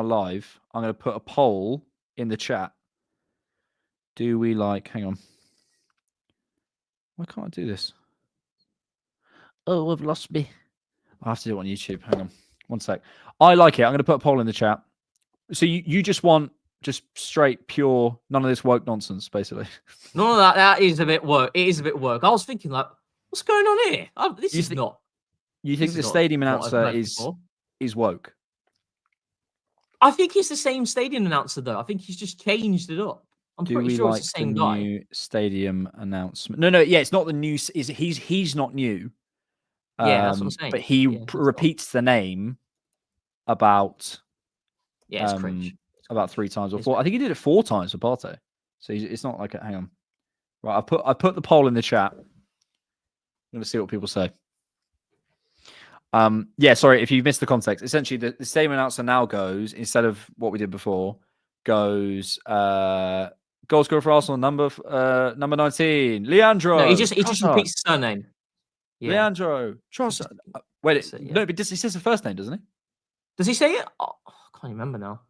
A: live. I'm going to put a poll in the chat. Do we like? Hang on. Why can't I do this? Oh, I've lost me. I have to do it on YouTube. Hang on. One sec. I like it. I'm going to put a poll in the chat. So you just want just straight, pure, none of this woke nonsense, basically.
B: None of that. That is a bit woke. It is a bit woke. I was thinking, like, what's going on here? This is not.
A: You think the stadium announcer is woke?
B: I think he's the same stadium announcer, though. I think he's just changed it up. I'm
A: Do
B: pretty
A: we
B: sure
A: like
B: it's the
A: the
B: same guy.
A: new stadium announcement? No, yeah, it's not the new. He's not new.
B: Yeah, that's what I'm saying.
A: But he
B: Yeah, that's
A: repeats the name about
B: Yeah, it's cringe. It's
A: about
B: cringe.
A: 3 times or
B: It's
A: 4. I think he did it 4 times for Partey. So it's not like hang on. Right, I put the poll in the chat. I'm going to see what people say. Yeah, sorry if you missed the context. Essentially, the stadium announcer now goes, instead of what we did before, goes goal scorer for Arsenal number 19, Leandro.
B: No, he just
A: Trossard.
B: repeats his surname. Yeah.
A: Leandro Trossard. Wait,
B: That's it,
A: no, but he says the first name, doesn't he?
B: Does he say it? Oh, I can't remember now.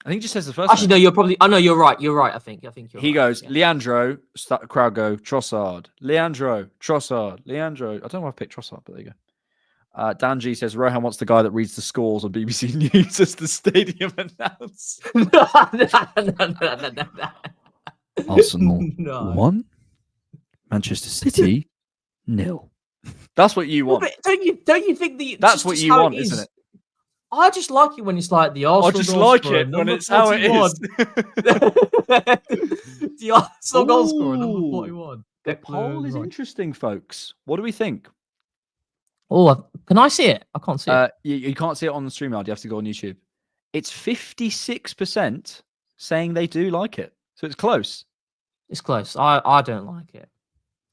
A: I think he just says the first
B: Actually,
A: name.
B: no, you're probably. Oh no, you're right. You're right. I think you're.
A: He
B: right.
A: goes,
B: Yeah.
A: Leandro, crowd go, Trossard. Leandro, Trossard. Leandro. I don't know why I picked Trossard, but there you go. Dan G says, Rohan wants the guy that reads the scores on BBC News as the stadium announce.
B: no.
A: Arsenal
B: No.
A: 1, Manchester City 0. That's what you want.
B: But don't you think
A: That's what you want, isn't it?
B: I just like it when it's like the Arsenal.
A: I just like it when it's 41. How it is.
B: The Arsenal goal scorer, number 41.
A: The poll is interesting, folks. What do we think?
B: Oh, can I see it? I can't see it.
A: You can't see it on the StreamYard. You have to go on YouTube. It's 56% saying they do like it. So it's close.
B: It's close. I don't like it.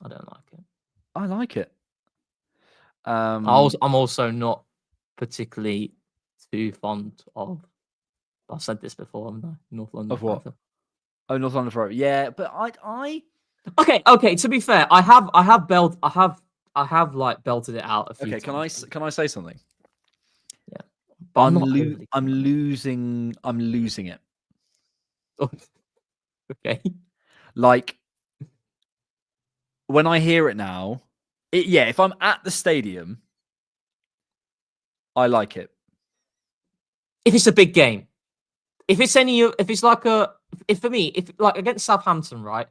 B: I don't like it.
A: I like it.
B: I'm also not particularly too fond of. I've said this before, haven't I? North London.
A: Of what?
B: Forever.
A: Oh, North London Forever. Yeah, but I.
B: Okay. To be fair, I have belted it out a few times.
A: Can I say something?
B: Yeah, but
A: I'm losing it.
B: Okay.
A: Like when I hear it now, if I'm at the stadium, I like it.
B: If it's a big game, if for me, if like against Southampton, right?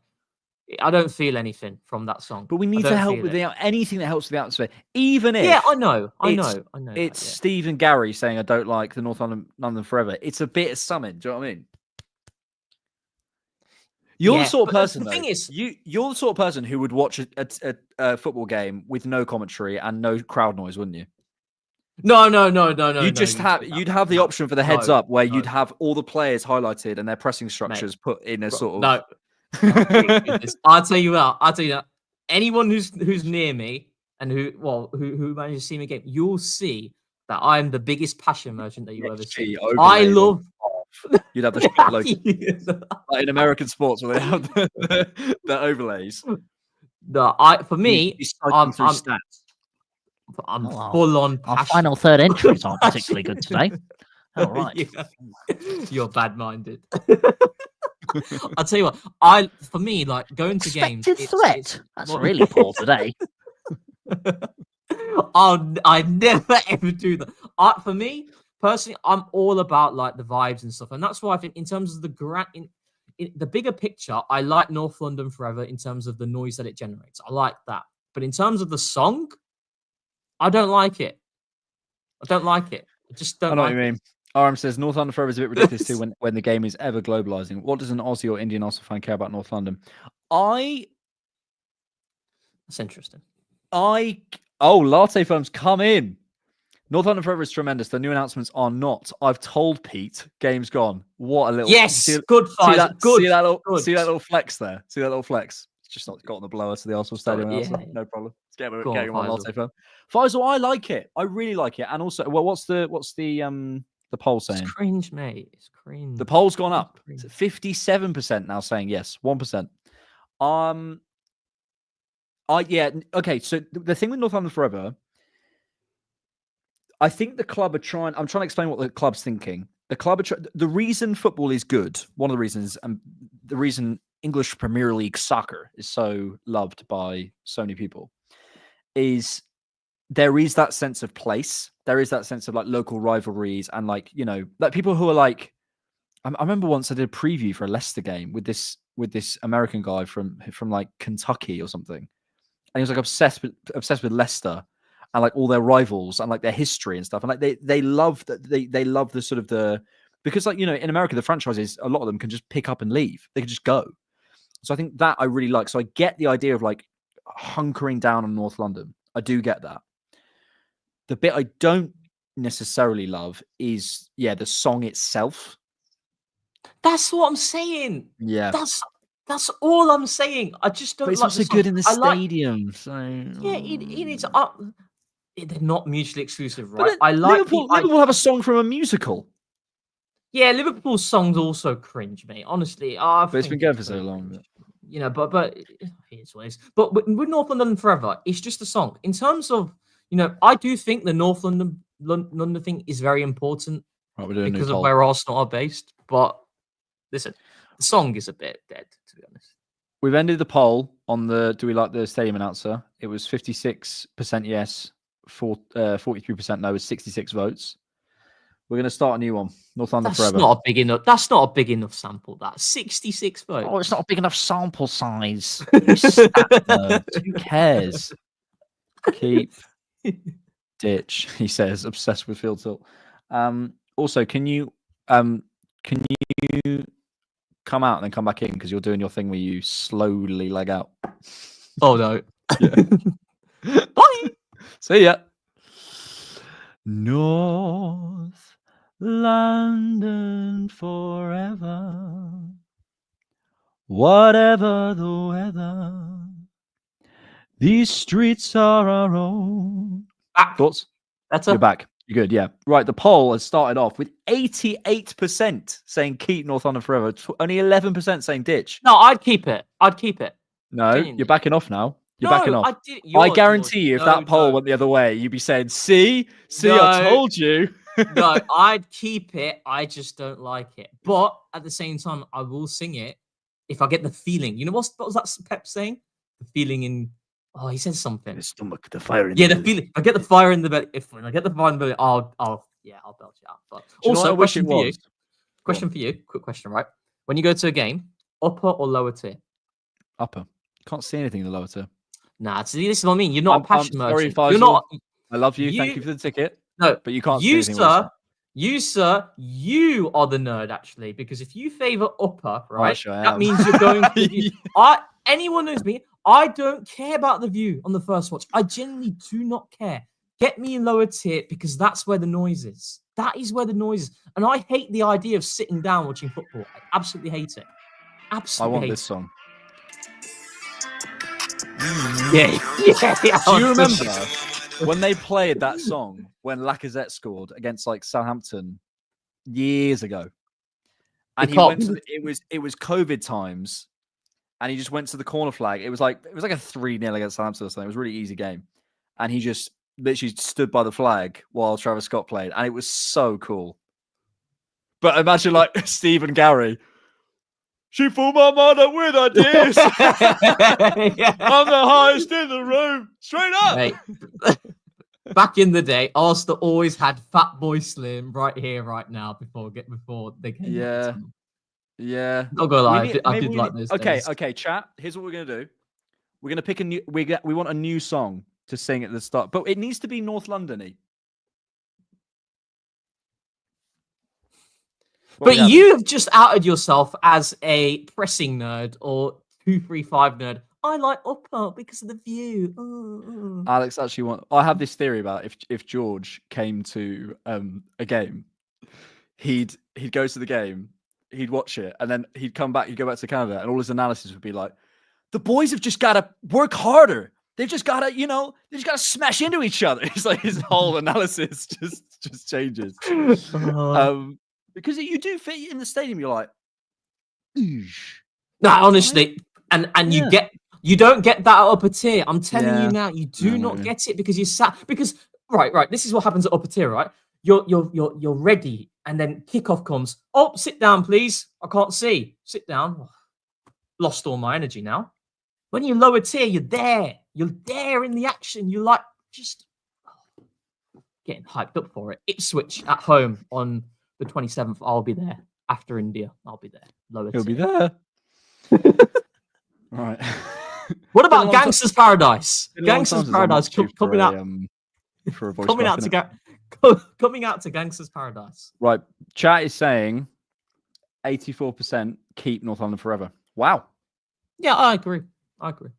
B: I don't feel anything from that song.
A: But we need to help with anything that helps with the atmosphere. Even if
B: I know.
A: It's Steve and Gary saying I don't like the North London Forever. It's a bit of something. Do you know what I mean? You're the sort of person. The thing is, you're the sort of person who would watch a football game with no commentary and no crowd noise, wouldn't you?
B: No.
A: You'd have the option for the heads up where you'd have all the players highlighted and their pressing structures put in a sort of.
B: No. I'll tell you that. Anyone who's near me and who manages to see me game, you'll see that I'm the biggest passion merchant that you ever see. I love.
A: You'd have the shot like in American sports where they have the overlays.
B: No, for me, I'm full on.
C: Our final third entries aren't particularly good today. All right,
B: you're bad-minded. I'll tell you what. For me, like going to games.
C: Expected threat. That's really poor today.
B: I never ever do that. For me personally, I'm all about like the vibes and stuff, and that's why I think in terms of the bigger picture, I like North London Forever in terms of the noise that it generates. I like that, but in terms of the song, I don't like it. I just don't.
A: I know what you mean. RM says North London Forever is a bit ridiculous too when the game is ever globalizing. What does an Aussie or Indian Arsenal fan care about North London?
B: That's interesting.
A: Latte firms come in. North London Forever is tremendous. The new announcements are not. I've told Pete. Game's gone. What a little
B: good fight.
A: See that little flex there. See that little flex. It's just not gotten the blower to the Arsenal stadium. No problem. Let's get him on Latte firm. Faisal, I like it. I really like it. And also, what's the poll saying?
B: It's cringe, mate. It's cringe.
A: The poll's gone up. It's 57% now saying yes. 1%. Okay. So the thing with North London Forever, I think the club are trying. I'm trying to explain what the club's thinking. The club are the reason football is good. One of the reasons, and the reason English Premier League soccer is so loved by so many people, is there is that sense of place. There is that sense of like local rivalries and like like people who are like. I remember once I did a preview for a Leicester game with this American guy from like Kentucky or something, and he was like obsessed with Leicester and like all their rivals and like their history and stuff, and like they love that they love the sort of because like in America the franchises, a lot of them can just pick up and leave. They can just go. So I think that I really like. So I get the idea of like hunkering down on North London. I do get that. The bit I don't necessarily love is the song itself.
B: That's what I'm saying.
A: Yeah.
B: That's all I'm saying. I just don't
A: But it's
B: like
A: also
B: the song.
A: good in the
B: I like,
A: stadium. So
B: yeah, it is. They're not mutually exclusive,
A: But
B: right? I like
A: Liverpool have a song from a musical.
B: Yeah, Liverpool's songs also cringe, mate. Honestly,
A: But it's been going for so long.
B: Cringe. You know, but here's what it is. But with North London Forever, it's just a song. In terms of, I do think the North London thing is very important
A: Right, we're doing a new
B: because of
A: poll.
B: where Arsenal are based. But listen, the song is a bit dead, to be honest.
A: We've ended the poll on the do we like the stadium announcer? It was 56% yes, 43% no, with 66 votes. We're going to start a new one. North London Forever.
B: That's not a big enough sample. That 66 votes.
C: Oh, it's not a big enough sample size. You stat nerds.
A: Who cares? Keep ditch, he says, obsessed with field tilt. Also, can you come out and then come back in because you're doing your thing where you slowly leg out.
B: Oh no.
A: Yeah.
B: Bye.
A: See ya. North London forever. Whatever the weather, these streets are our own.
B: Back.
A: Thoughts? You're back. You're good, yeah. Right, the poll has started off with 88% saying keep North London forever. Only 11% saying ditch.
B: No, I'd keep it.
A: No,
B: Genuinely.
A: you're backing off now. You're backing off. I guarantee you, if that poll went the other way, you'd be saying, see, I told you.
B: No, I'd keep it. I just don't like it. But at the same time, I will sing it if I get the feeling. You know what was that Pep saying? The feeling in. Oh, he says something.
A: The stomach, the fire in
B: the
A: belly.
B: feeling. I get the fire in the belly. When I get the fire in the belly, I'll belch it out. But also, question for you. Question for you. Quick question, right? When you go to a game, upper or lower tier?
A: Upper. Can't see anything in the lower tier.
B: Nah, see, this is what I mean. You're not a passion merchant.
A: Sorry,
B: You're not.
A: I love you. Thank you for the ticket.
B: No,
A: but you can't see anything.
B: Sir, you are the nerd actually, because if you favor upper, right, that
A: am.
B: means you're going to the view. Anyone knows me. I don't care about the view on the first watch. I genuinely do not care. Get me in lower tier because that's where the noise is. That is where the noise is. And I hate the idea of sitting down watching football. I absolutely hate it. Absolutely.
A: I want this song.
B: Yeah.
A: Do you remember when they played that song when Lacazette scored against like Southampton years ago? And he went to it was COVID times. And he just went to the corner flag. It was like a 3-0 against Southampton or something. It was a really easy game. And he just literally stood by the flag while Travis Scott played. And it was so cool. But imagine like Steve and Gary. She fooled my mother with ideas. I'm the highest in the room. Straight up.
B: Mate, back in the day, Arsenal always had Fatboy Slim right here, right now, before they came.
A: Yeah. Yeah.
B: Not gonna lie, I did like those days.
A: Okay, chat. Here's what we're gonna do. We're gonna pick a new. We want a new song to sing at the start, but it needs to be North London-y.
B: But you have just outed yourself as a pressing nerd or 235 nerd. I like upper because of the view.
A: Alex actually I have this theory about if George came to a game, he'd go to the game. He'd watch it and then he'd come back. He'd go back to Canada and all his analysis would be like, the boys have just got to work harder. They've just got to, they just got to smash into each other. It's like his whole analysis just changes. Because you do fit in the stadium. You're like, oosh.
B: No, honestly. And you don't get that at upper tier. I'm telling you now, you do not get it because you sat, because right. This is what happens at upper tier, right? You're ready, and then kickoff comes. Oh, sit down, please. I can't see. Sit down. Oh, lost all my energy now. When you're lower tier, you're there. You're there in the action. You're like just getting hyped up for it. Ipswich at home on the 27th. I'll be there. After India, I'll be there. Lower
A: He'll
B: tier.
A: be there. Right.
B: What about Gangster's Paradise? Gangster's Paradise coming out.
A: For a voice
B: coming out to Gangster's Paradise.
A: Right. Chat is saying 84% keep North London forever. Wow.
B: Yeah, I agree.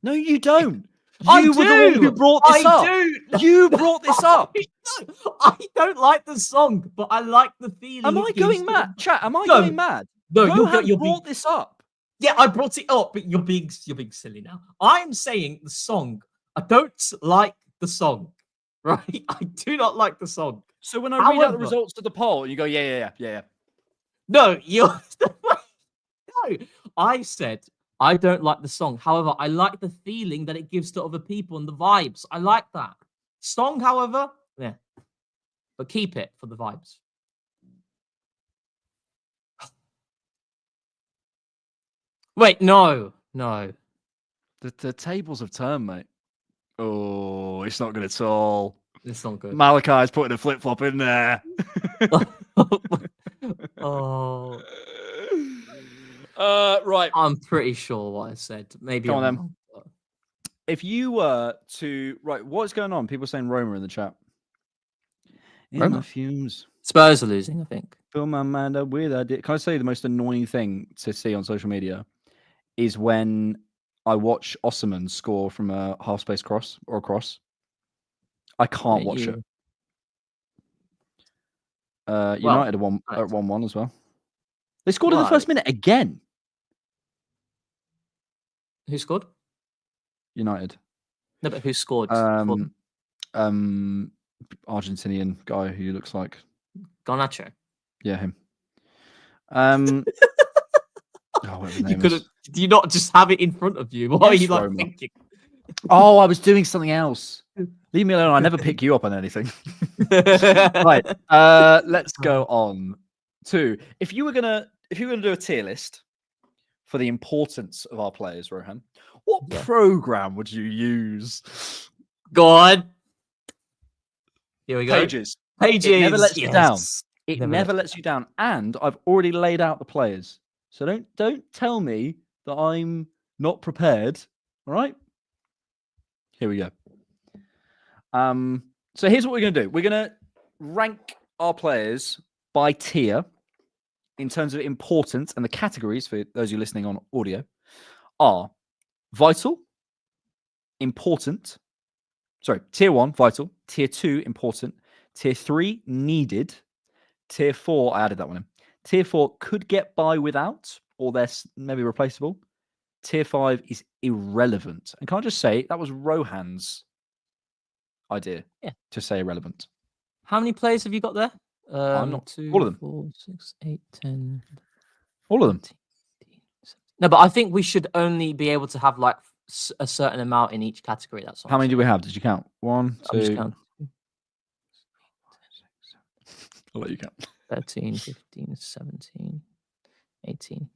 A: No, you don't.
B: I
A: You were the one who
B: do!
A: brought this up.
B: do.
A: You brought this up.
B: I don't like the song, but I like the feeling.
A: Am
B: it
A: I
B: gives
A: going
B: to-
A: mad? Chat, am I
B: No.
A: going mad?
B: No,
A: Rohan
B: you're
A: brought this up.
B: Yeah, I brought it up, but you're being silly now. I'm saying the song. I don't like the song, right? I do not like the song.
A: So when I read out the
B: However-
A: results of the poll, you go, yeah.
B: No, you're no. I said I don't like the song. However, I like the feeling that it gives to other people and the vibes. I like that. Song, however, yeah. But keep it for the vibes. Wait, no.
A: The tables have turned, mate. Oh, it's not good at all.
B: It's not good.
A: Malachi's putting a flip flop in there.
B: Oh,
A: Right.
B: I'm pretty sure what I said. Maybe
A: Come on,
B: I'm
A: then.
B: wrong, but-
A: If you were to what's going on? People saying Roma in the chat. In
B: Roma?
A: the fumes.
B: Spurs are losing, I think.
A: Fill my mind up with idea. Can I say the most annoying thing to see on social media is when I watch Osman score from a half space cross or a cross. I can't watch it. United are 1-1 as well. They scored in the first minute again.
B: Who scored?
A: United.
B: No, but who scored? for them?
A: Argentinian guy who looks like
B: Garnacho.
A: yeah, him. Whatever his
B: You
A: name
B: could
A: is.
B: Do you not just have it in front of you? What are
A: Yes,
B: you like
A: Roma.
B: thinking?
A: Oh, I was doing something else. Leave me alone. I never pick you up on anything. Right. Let's go on to if you were gonna do a tier list for the importance of our players, Rohan, what program would you use?
B: Go on. Here we go.
A: Pages.
B: Pages.
A: It never lets you down.
B: yes.
A: It
B: Never
A: never
B: lets
A: lets you down. And I've already laid out the players. So don't tell me that I'm not prepared. All right. Here we go. So here's what we're gonna do. We're gonna rank our players by tier in terms of importance, and the categories for those of you listening on audio are vital, important. Sorry, tier 1, vital. Tier 2, important. Tier 3, needed. Tier 4, I added that one in. Tier 4 could get by without, or they're maybe replaceable. Tier 5 is irrelevant. And can I just say, that was Rohan's idea to say irrelevant.
B: How many players have you got there?
A: I'm not
B: 2,
A: all of them.
B: 4, 6, 8, 10.
A: All of them.
B: 15, 17. No, but I think we should only be able to have like a certain amount in each category. That's
A: How many do we have? Did you count? 1, 2. I'll let you count. 13,
B: 15, 17, 18.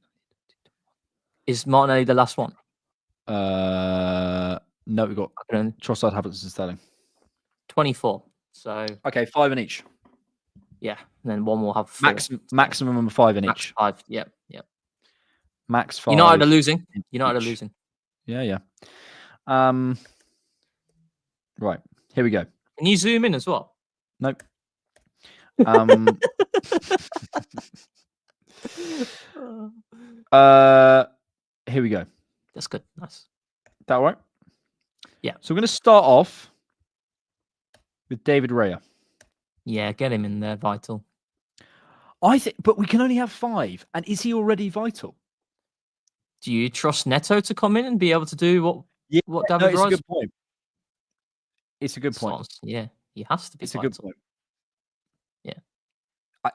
B: Is Martinelli the last one?
A: No, we've got Trossard, Havertz, and Sterling.
B: 24. So
A: okay, 5 in each.
B: Yeah, and then one will have 4.
A: Maximum of 5 in each.
B: 5. Yep.
A: Max 5.
B: United are losing. United are losing.
A: Yeah. Right, here we go.
B: Can you zoom in as well?
A: Nope. Here we go.
B: That's good. Nice.
A: That all right?
B: Yeah.
A: So we're going to start off with David Raya.
B: Yeah, get him in there. Vital.
A: I think, but we can only have 5. And is he already vital?
B: Do you trust Neto to come in and be able to do what David
A: it's
B: Raya?
A: a good point. It's a good point.
B: Yeah, he has to be.
A: It's
B: vital.
A: a good point.
B: Yeah.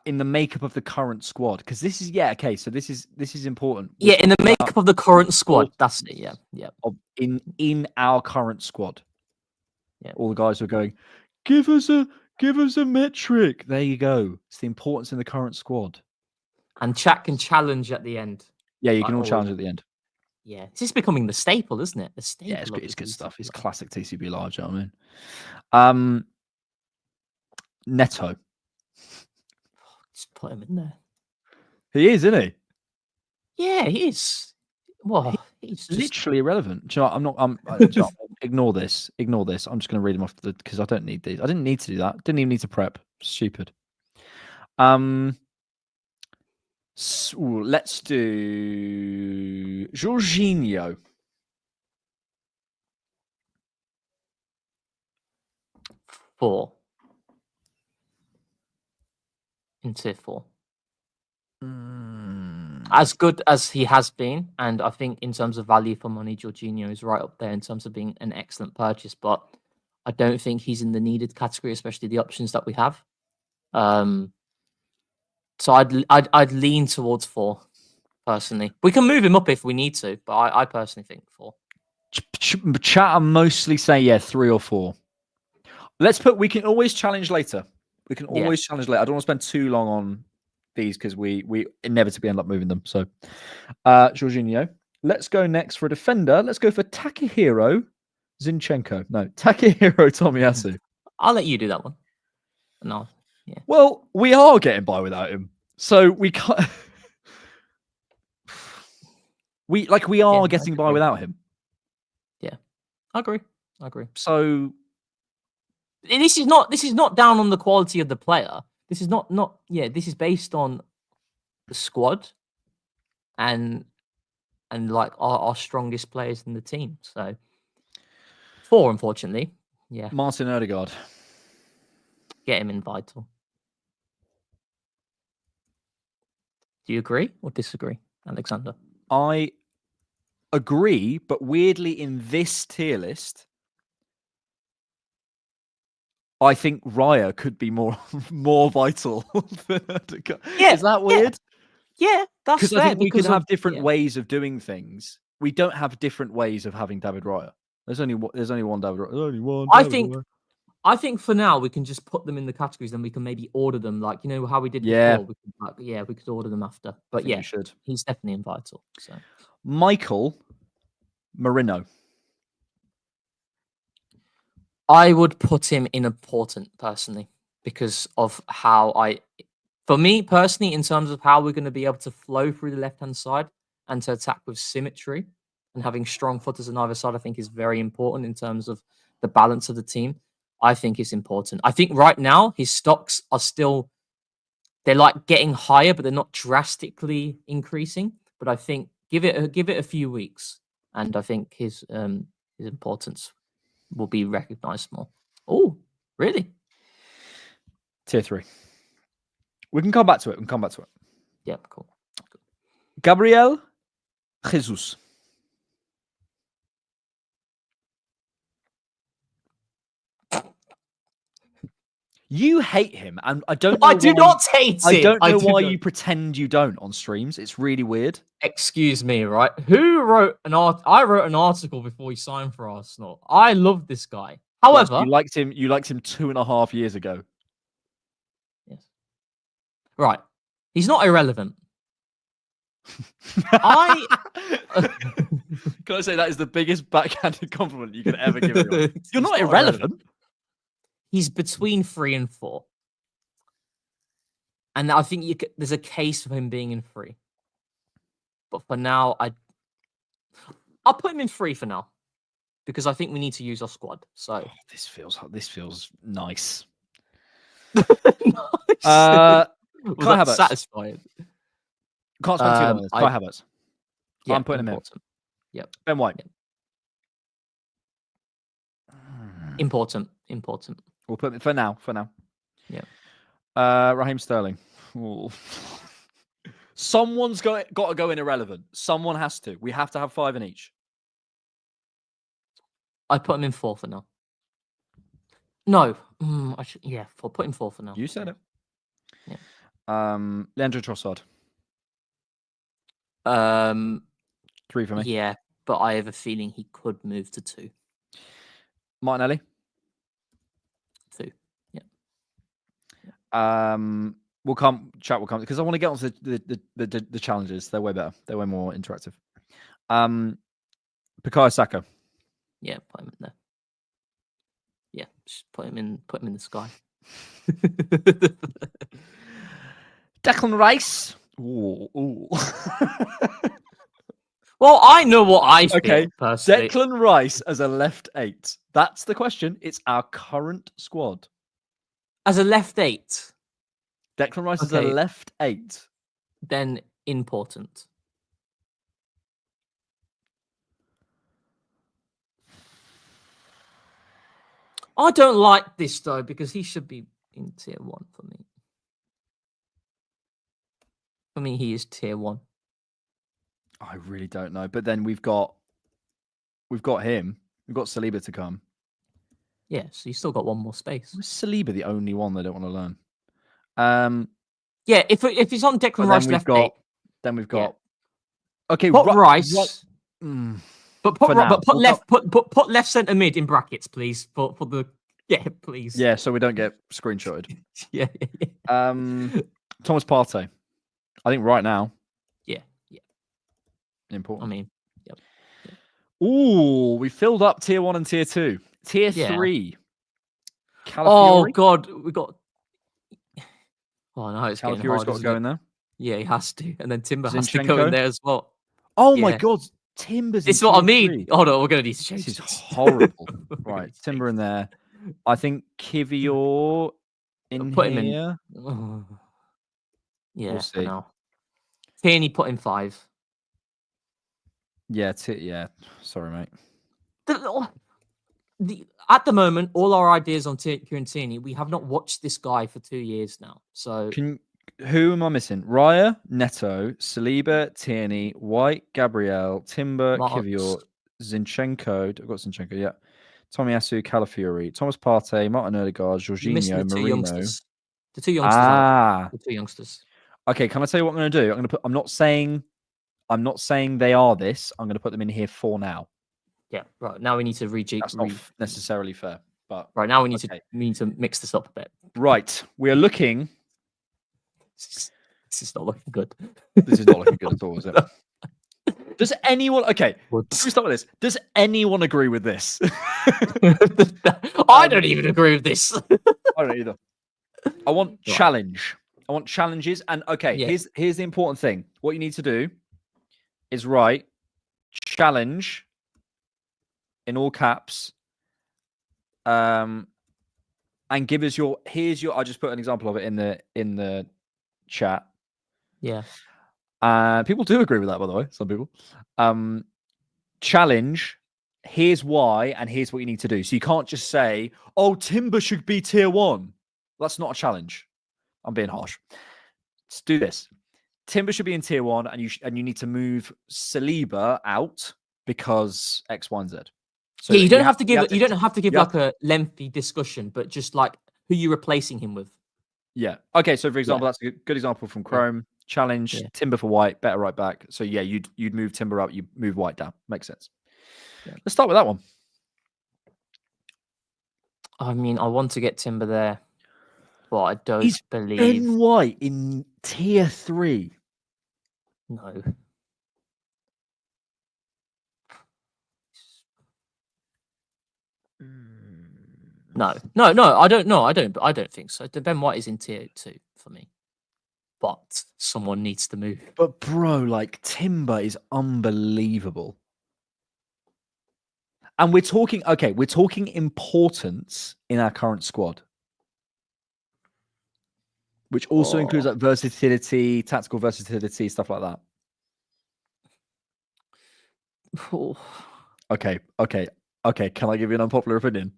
A: In the makeup of the current squad, because this is okay. So this is important.
B: Yeah, in the makeup of the current squad. That's it. Yeah.
A: In our current squad.
B: Yeah.
A: All the guys who are going, give us a metric. There you go. It's the importance in the current squad.
B: And chat can challenge at the end.
A: Yeah, you can all challenge at the end.
B: Yeah, this is becoming the staple, isn't it? The staple.
A: Yeah, it's good stuff. It's classic TCP Live. Do you know what I mean? Neto.
B: Just put him in there.
A: He is, isn't he?
B: Yeah, he is. Well, he's just...
A: literally irrelevant. Do you know what? Ignore this. I'm just going to read them off because I don't need these. I didn't need to do that. Didn't even need to prep. Stupid. So let's do Jorginho.
B: 4 in tier 4. As good as he has been, and I think in terms of value for money, Jorginho is right up there in terms of being an excellent purchase, but I don't think he's in the needed category, especially the options that we have. So I'd lean towards 4 personally. We can move him up if we need to, but I personally think 4.
A: Chat mostly say 3 or 4. We can always challenge later. We can always challenge later. I don't want to spend too long on these because we inevitably end up moving them. So, Jorginho. Let's go next for a defender. Let's go for Takahiro Zinchenko. No, Takahiro Tomiyasu.
B: I'll let you do that one. No. Yeah.
A: Well, we are getting by without him. So we can't. we are getting by without him.
B: Yeah. I agree.
A: So
B: this is not down on the quality of the player. This is not this is based on the squad and like our strongest players in the team. So 4, unfortunately. Yeah.
A: Martin Odegaard.
B: Get him in vital. Do you agree or disagree, Alexander?
A: I agree, but weirdly in this tier list, I think Raya could be more vital than Odegaard.
B: Yeah,
A: is that weird?
B: Yeah, that's
A: Because I think we could have different
B: yeah.
A: ways of doing things. We don't have different ways of having David Raya. There's only one David Raya. There's only one.
B: I think for now we can just put them in the categories, then we can maybe order them, like how we did before. We could, we could order them after. But
A: we should.
B: He's definitely in vital. So
A: Michael Marino.
B: I would put him in important personally because of for me personally, in terms of how we're going to be able to flow through the left-hand side and to attack with symmetry and having strong footers on either side, I think is very important in terms of the balance of the team. I think it's important. I think right now his stocks are they're like getting higher, but they're not drastically increasing. But I think give it a few weeks, and I think his importance will be recognized more. Oh, really?
A: Tier 3. We can come back to it.
B: Yeah, cool.
A: Gabriel Jesus. You hate him, and I don't know
B: I do not hate him.
A: I don't know why you pretend you don't on streams. It's really weird.
B: Excuse me, right? Who wrote an art? I wrote an article before he signed for Arsenal. I love this guy. However,
A: you liked him 2.5 years ago.
B: Yes. Right. He's not irrelevant. Can
A: I say that is the biggest backhanded compliment you could ever give anyone? You're not irrelevant.
B: He's between 3 and 4. And I think there's a case for him being in 3. But for now, I'll put him in 3 for now. Because I think we need to use our squad. So
A: this feels nice.
B: nice.
A: Kai Havertz.
B: Satisfied.
A: Can't spend too long on this. Kai Havertz.
B: Yeah,
A: I'm putting
B: important.
A: him in.
B: Yep.
A: Ben White.
B: Yep. Important.
A: We'll put it for now.
B: Yeah.
A: Raheem Sterling. Ooh. Someone's got to go in irrelevant. Someone has to. We have to have 5 in each.
B: I put him in 4 for now. No. Put him 4 for now.
A: You said it.
B: Yeah.
A: Leandro Trossard. 3 for me.
B: Yeah, but I have a feeling he could move to 2.
A: Martinelli.
B: 2.
A: We'll come because I want to get on to the challenges. They're way better. They're way more interactive. Bukayo Saka.
B: Yeah, put him in there. Yeah, just put him in the sky.
A: Declan Rice. Ooh.
B: Well, I know what I feel, personally.
A: Declan Rice as a left 8. That's the question. It's our current squad.
B: As a left 8.
A: Declan Rice is a left 8.
B: Then important. I don't like this though because he should be in tier 1 for me. For me, he is tier 1.
A: I really don't know. But then we've got him. We've got Saliba to come.
B: Yeah, so you still got one more space.
A: Was Saliba the only one they don't want to learn?
B: Yeah, if he's on Declan Rice left,
A: then we've got. Okay,
B: put Rice.
A: Mm.
B: But put left centre mid in brackets, please. For the please.
A: Yeah, so we don't get screenshotted.
B: yeah.
A: Thomas Partey. I think right now.
B: Yeah.
A: Important.
B: I mean,
A: Ooh, we filled up tier 1 and tier 2. Tier 3.
B: Oh God, we got. Oh no, it's getting hard.
A: Got to go in there.
B: Yeah, he has to, and then Timber has to go in there as well.
A: Oh my God, Timber's.
B: It's what I mean. Hold on, we're gonna need to change.
A: This is horrible. Right, Timber in there. I think Kivior in
B: put
A: here.
B: Him in. Yeah,
A: we'll see.
B: Tierney put in 5.
A: Yeah, sorry, mate.
B: At the moment, all our ideas on Kieran Tierney, we have not watched this guy for 2 years now. So
A: who am I missing? Raya, Neto, Saliba, Tierney, White, Gabriel, Timber, Kivior, Zinchenko. I've got Zinchenko, yeah. Tomiyasu, Calafiori, Thomas Partey, Martin Odegaard, Jorginho, Marino.
B: The two youngsters. The 2 youngsters.
A: Okay, can I tell you what I'm going to do? I'm going to put. I'm not saying they are this. I'm going to put them in here for now.
B: Yeah, right. Now we need to rejig.
A: That's not necessarily fair, but
B: right now we need to mix this up a bit.
A: Right, we are looking.
B: This is not looking good.
A: This is not looking good at all, is it? Does anyone? Okay, let's start with this. Does anyone agree with this?
B: I don't even agree with this.
A: I don't either. I want challenge. I want challenges. And okay, here's the important thing. What you need to do is write challenge in all caps. And give us your. I just put an example of it in the chat.
B: Yeah.
A: People do agree with that, by the way. Some people. Challenge. Here's why, and here's what you need to do. So you can't just say, "Oh, Timber should be tier 1." That's not a challenge. I'm being harsh. Let's do this. Timber should be in tier 1, and you need to move Saliba out because X, Y, and Z. So
B: you don't have to give like a lengthy discussion, but just like who you're replacing him with.
A: Yeah. Okay. So for example, that's a good example from Chrome. Challenge Timber for White, better right back. So yeah, you'd move Timber up, you move White down. Makes sense. Yeah. Let's start with that one.
B: I mean, I want to get Timber there, but I don't believe
A: Ben White in tier 3.
B: No. No, I don't know. I don't think so. Ben White is in tier 2 for me. But someone needs to move.
A: But bro, like Timber is unbelievable. And we're talking importance in our current squad. Which also includes like versatility, tactical versatility, stuff like that. Okay. Can I give you an unpopular opinion?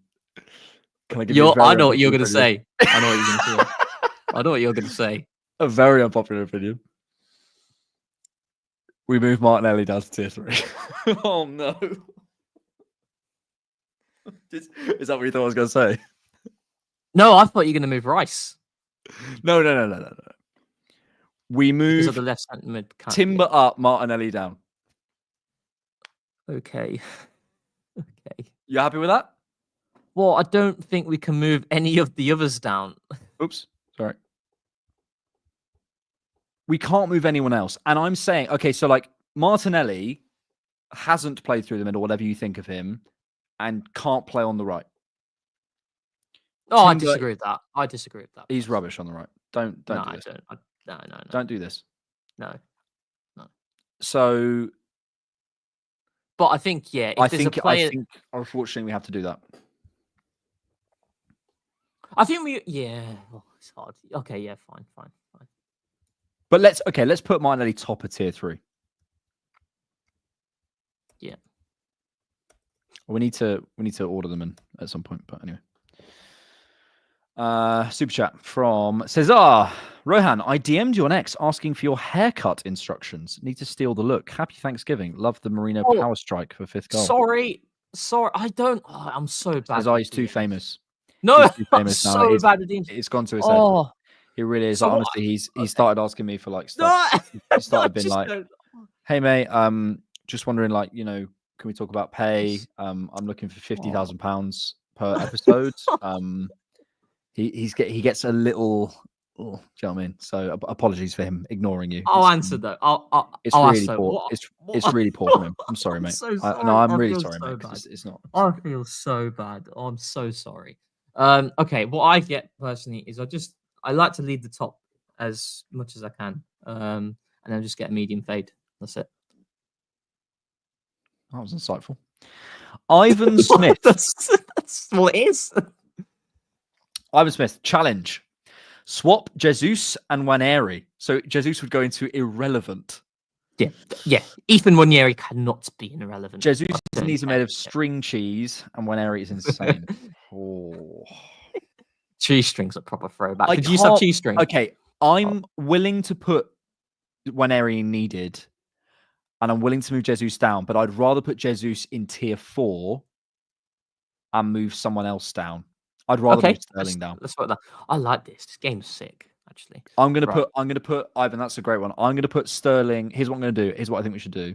A: Can I give you
B: I know what you're going to say. I know what you're going to say. I know what you're going to say.
A: A very unpopular opinion. We move Martinelli down to tier 3. Oh no. Is that what you thought I was going to say?
B: No, I thought you were going to move Rice.
A: No. We move
B: the left centre mid.
A: Timber up, Martinelli down.
B: Okay.
A: You happy with that?
B: Well, I don't think we can move any of the others down.
A: Oops. Sorry. We can't move anyone else. And I'm saying, okay, so like Martinelli hasn't played through the middle, whatever you think of him, and can't play on the right.
B: Oh, I disagree with that.
A: He's rubbish on the right. Don't do this.
B: No.
A: Don't do this.
B: No.
A: So,
B: but I think I think
A: unfortunately we have to do that.
B: I think it's hard. Okay, yeah, fine.
A: But let's put Martinelli top of tier 3.
B: Yeah.
A: We need to order them in at some point, but anyway. Super chat from Cesar. Rohan, I DM'd you on X asking for your haircut instructions. Need to steal the look. Happy Thanksgiving. Love the Marino
B: Oh,
A: power strike for 5th goal.
B: Sorry. I don't. Oh, I'm so bad.
A: Cesar,
B: with
A: he's too
B: DMs.
A: famous.
B: No,
A: He's too
B: I'm
A: famous now.
B: so bad with DMs.
A: It's gone to his head.
B: Oh,
A: He really is.
B: So
A: Like,
B: what-
A: honestly, he
B: okay.
A: started asking me for like
B: no.
A: stuff. He started being
B: Just
A: like,
B: don't-
A: "Hey mate, just wondering, like, can we talk about pay? I'm looking for £50,000 per episode." He gets a little. Oh, do you know what I mean? So apologies for him ignoring you.
B: I'll answer though.
A: It's
B: I'll
A: really
B: answer.
A: poor.
B: What-
A: It's really poor from him. I'm sorry,
B: I'm
A: mate.
B: so sorry.
A: No, I'm
B: I
A: really
B: feel
A: sorry,
B: so
A: mate. 'Cause
B: bad.
A: it's not.
B: I feel so bad. Oh, I'm so sorry. Okay, what I get personally is I like to lead the top as much as I can. And then just get a medium fade. That's it.
A: That was insightful. Ivan Smith.
B: that's what it is.
A: Ivan Smith challenge. Swap Jesus and Waneri. So Jesus would go into irrelevant.
B: Yeah. Ethan Wanieri cannot be irrelevant.
A: Jesus'
B: don't
A: knees are
B: care.
A: made of string cheese, and Waneri is insane. Oh.
B: Cheese strings are proper throwback.
A: I
B: Did you have
A: can't-
B: cheese strings?
A: Okay, I'm willing to put Waneri needed, and I'm willing to move Jesus down, but I'd rather put Jesus in tier 4 and move someone else down. I'd rather move Sterling down.
B: Let's put that. I like this. This game's sick, actually.
A: I'm gonna
B: Right.
A: put Ivan. That's a great one. I'm gonna put Sterling. Here's what I'm gonna do. Here's what I think we should do.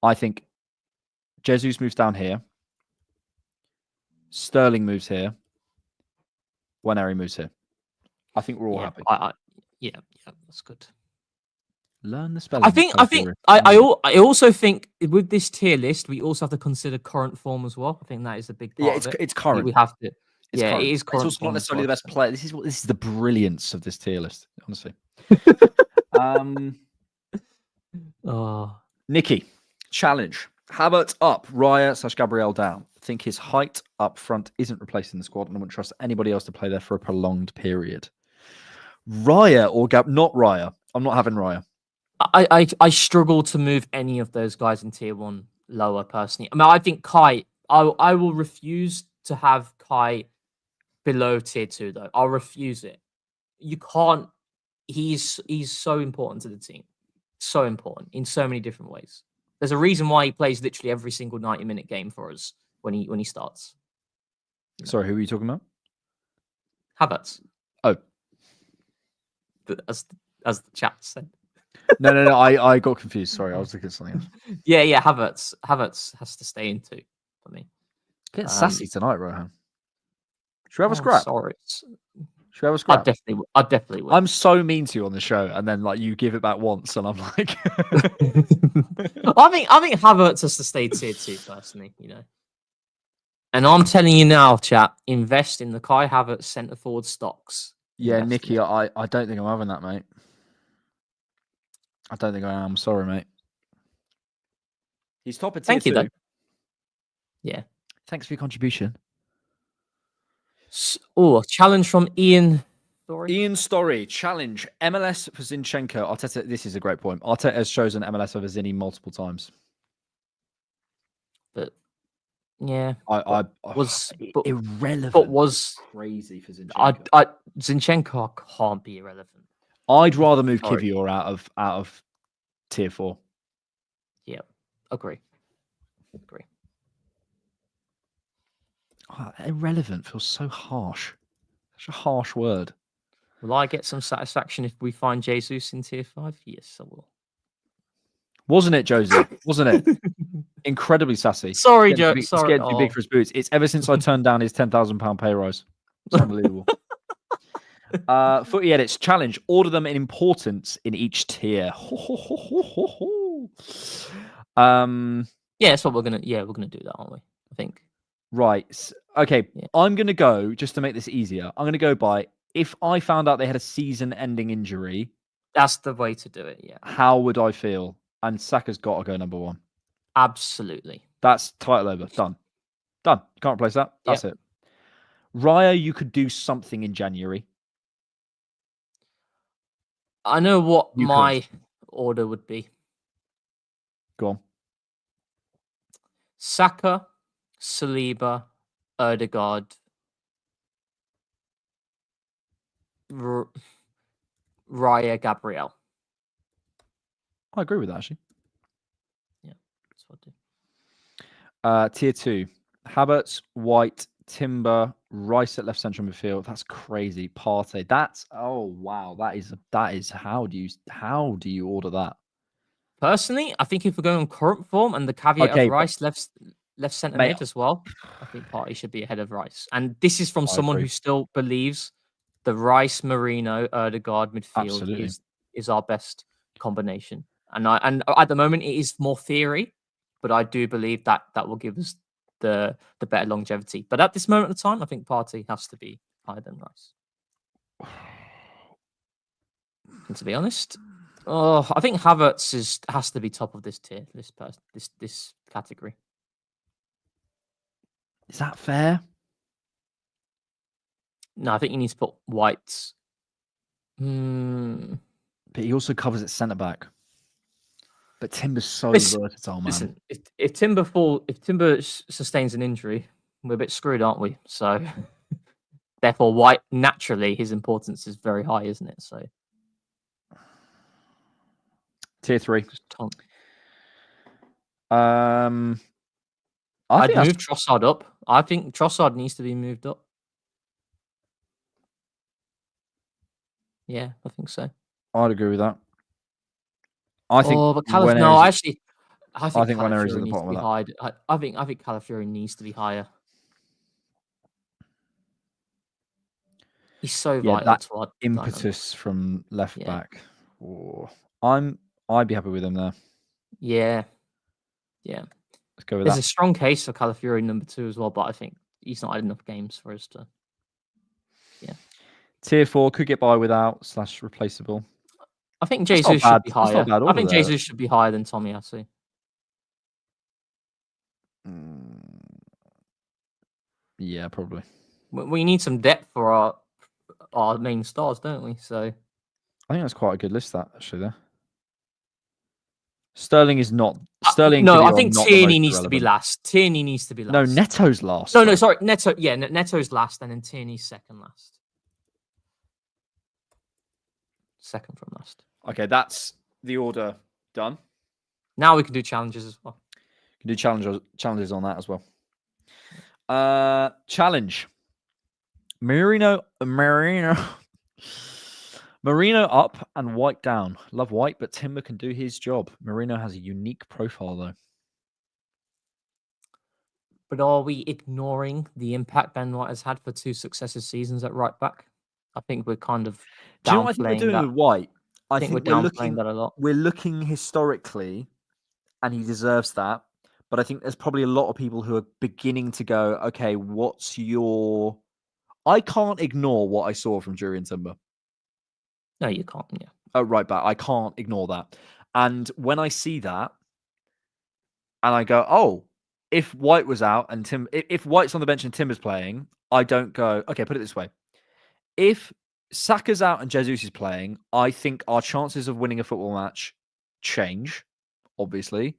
A: I think Jesus moves down here. Sterling moves here. Waneri moves here. I think we're all happy.
B: Yeah, that's good.
A: Learn the spelling.
B: I also think with this tier list, we also have to consider current form as well. I think that is a big part of it.
A: It's current.
B: We have to.
A: It's
B: yeah,
A: current.
B: it is current.
A: It's also not necessarily the best player. This is the brilliance of this tier list, honestly. Nikki, challenge. Havertz up, Raya / Gabriel down. Think his height up front isn't replacing the squad, and I wouldn't trust anybody else to play there for a prolonged period. Raya or not Raya? I'm not having Raya.
B: I struggle to move any of those guys in tier 1 lower personally. I mean, I think Kai. I will refuse to have Kai below tier 2 though. I'll refuse it. You can't. He's so important to the team. So important in so many different ways. There's a reason why he plays literally every single 90-minute game for us when he starts.
A: Sorry, who are you talking about?
B: Havertz.
A: Oh,
B: as the chat said.
A: No. I got confused. Sorry, I was looking at something else.
B: Yeah. Havertz has to stay in too for me.
A: Get sassy tonight, Rohan. Should we have a scrap?
B: Sorry.
A: Should we have a scrap?
B: I definitely will.
A: I'm so mean to you on the show, and then like you give it back once, and I'm like,
B: I think Havertz has to stay tier 2 personally, And I'm telling you now, chat, invest in the Kai Havertz centre forward stocks.
A: yeah, Nikki, I don't think I'm having that, mate. I don't think I am. Sorry, mate. He's top of tier 2.
B: Thank you, though. Yeah.
A: Thanks for your contribution.
B: Oh, challenge from Ian Story.
A: Ian Story, challenge. MLS for Zinchenko. Arteta, this is a great point. Arteta has chosen MLS over Zinni multiple times.
B: But, yeah.
A: I
B: was
A: irrelevant.
B: But was
A: crazy for Zinchenko.
B: Zinchenko can't be irrelevant.
A: I'd rather move Kivior out of tier 4.
B: Yeah, agree.
A: Oh, irrelevant feels so harsh. Such a harsh word.
B: Will I get some satisfaction if we find Jesus in tier 5? Yes, I will.
A: Wasn't it, Josie? Wasn't it? Incredibly sassy.
B: Sorry, Joe.
A: He's getting too big for his boots. It's ever since I turned down his £10,000 pay rise. It's unbelievable. Footy edits challenge. Order them in importance in each tier.
B: Yeah, that's what we're gonna. Yeah, we're gonna do that, aren't we? I think.
A: Right. Okay.
B: Yeah.
A: I'm gonna go just to make this easier. I'm gonna go by if I found out they had a season-ending injury.
B: That's the way to do it. Yeah.
A: How would I feel? And Saka's got to go number 1.
B: Absolutely.
A: That's title over. Done. Can't replace that. That's it. Raya, you could do something in January.
B: I know what my order would be.
A: Go on.
B: Saka, Saliba, Odegaard, Raya Gabriel.
A: I agree with that, actually.
B: Yeah, that's what I do.
A: Tier 2. Havertz, White, Timber, Rice at left central midfield. That's crazy. Partey. That's wow. That is how do you order that?
B: Personally, I think if we're going on current form and the caveat
A: Okay,
B: of Rice left centre
A: mate,
B: mid as well, I think Partey should be ahead of Rice. And this is from
A: I
B: someone
A: agree.
B: who still believes the Rice, Marino, Odegaard midfield
A: Absolutely.
B: is our best combination. And at the moment it is more theory, but I do believe that will give us the better longevity. But at this moment of time, I think Partey has to be higher than Rice. And to be honest, I think Havertz has to be top of this tier, this category.
A: Is that fair?
B: No, I think you need to put White.
A: But he also covers at centre back. But Timber's so versatile, man.
B: Listen, if Timber sustains an injury, we're a bit screwed, aren't we? So therefore, White naturally his importance is very high, isn't it? So
A: Tier 3.
B: I'd move Trossard up. I think Trossard needs to be moved up. Yeah, I think so.
A: I'd agree with that. I think.
B: But I think
A: Waneri's at the
B: needs
A: bottom
B: to be
A: of
B: higher. I think Calafiori needs to be higher. He's so vital
A: that
B: to our
A: impetus from left
B: Yeah.
A: back. I'd be happy with him there.
B: Yeah.
A: Let's go with
B: There's
A: that.
B: a strong case for Calafiori number 2 as well, but I think he's not had enough games for us to. Yeah.
A: Tier 4 could get by without / replaceable.
B: I think Jesus should be higher.
A: That's not bad
B: I think
A: order there.
B: Jesus should be higher than Tomiyasu.
A: Yeah, probably.
B: We need some depth for our main stars, don't we? So
A: I think that's quite a good list, that actually. There. Sterling is not. Sterling.
B: No,
A: I
B: I think Tierney needs to be last. Tierney needs to be last.
A: No, Neto's last.
B: No, sorry, Neto. Yeah, Neto's last, and then Tierney's second last. Second from last.
A: Okay, that's the order done.
B: Now we can do challenges as well.
A: Can do challenges on that as well. Challenge. Marino up and White down. Love White, but Timber can do his job. Marino has a unique profile, though.
B: But are we ignoring the impact Ben White has had for 2 successive seasons at right back? I think we're kind of downplaying
A: Do you know what I think we're doing with White?
B: I think we're downplaying that a lot.
A: We're looking historically, and he deserves that. But I think there's probably a lot of people who are beginning to go, okay, what's your... I can't ignore what I saw from Jurriën Timber.
B: No, you can't, yeah.
A: Oh, right back. I can't ignore that. And when I see that, and I go, oh, if White was out and if White's on the bench and Timber's playing, I don't go, okay, put it this way. If Saka's out and Jesus is playing, I think our chances of winning a football match change, obviously.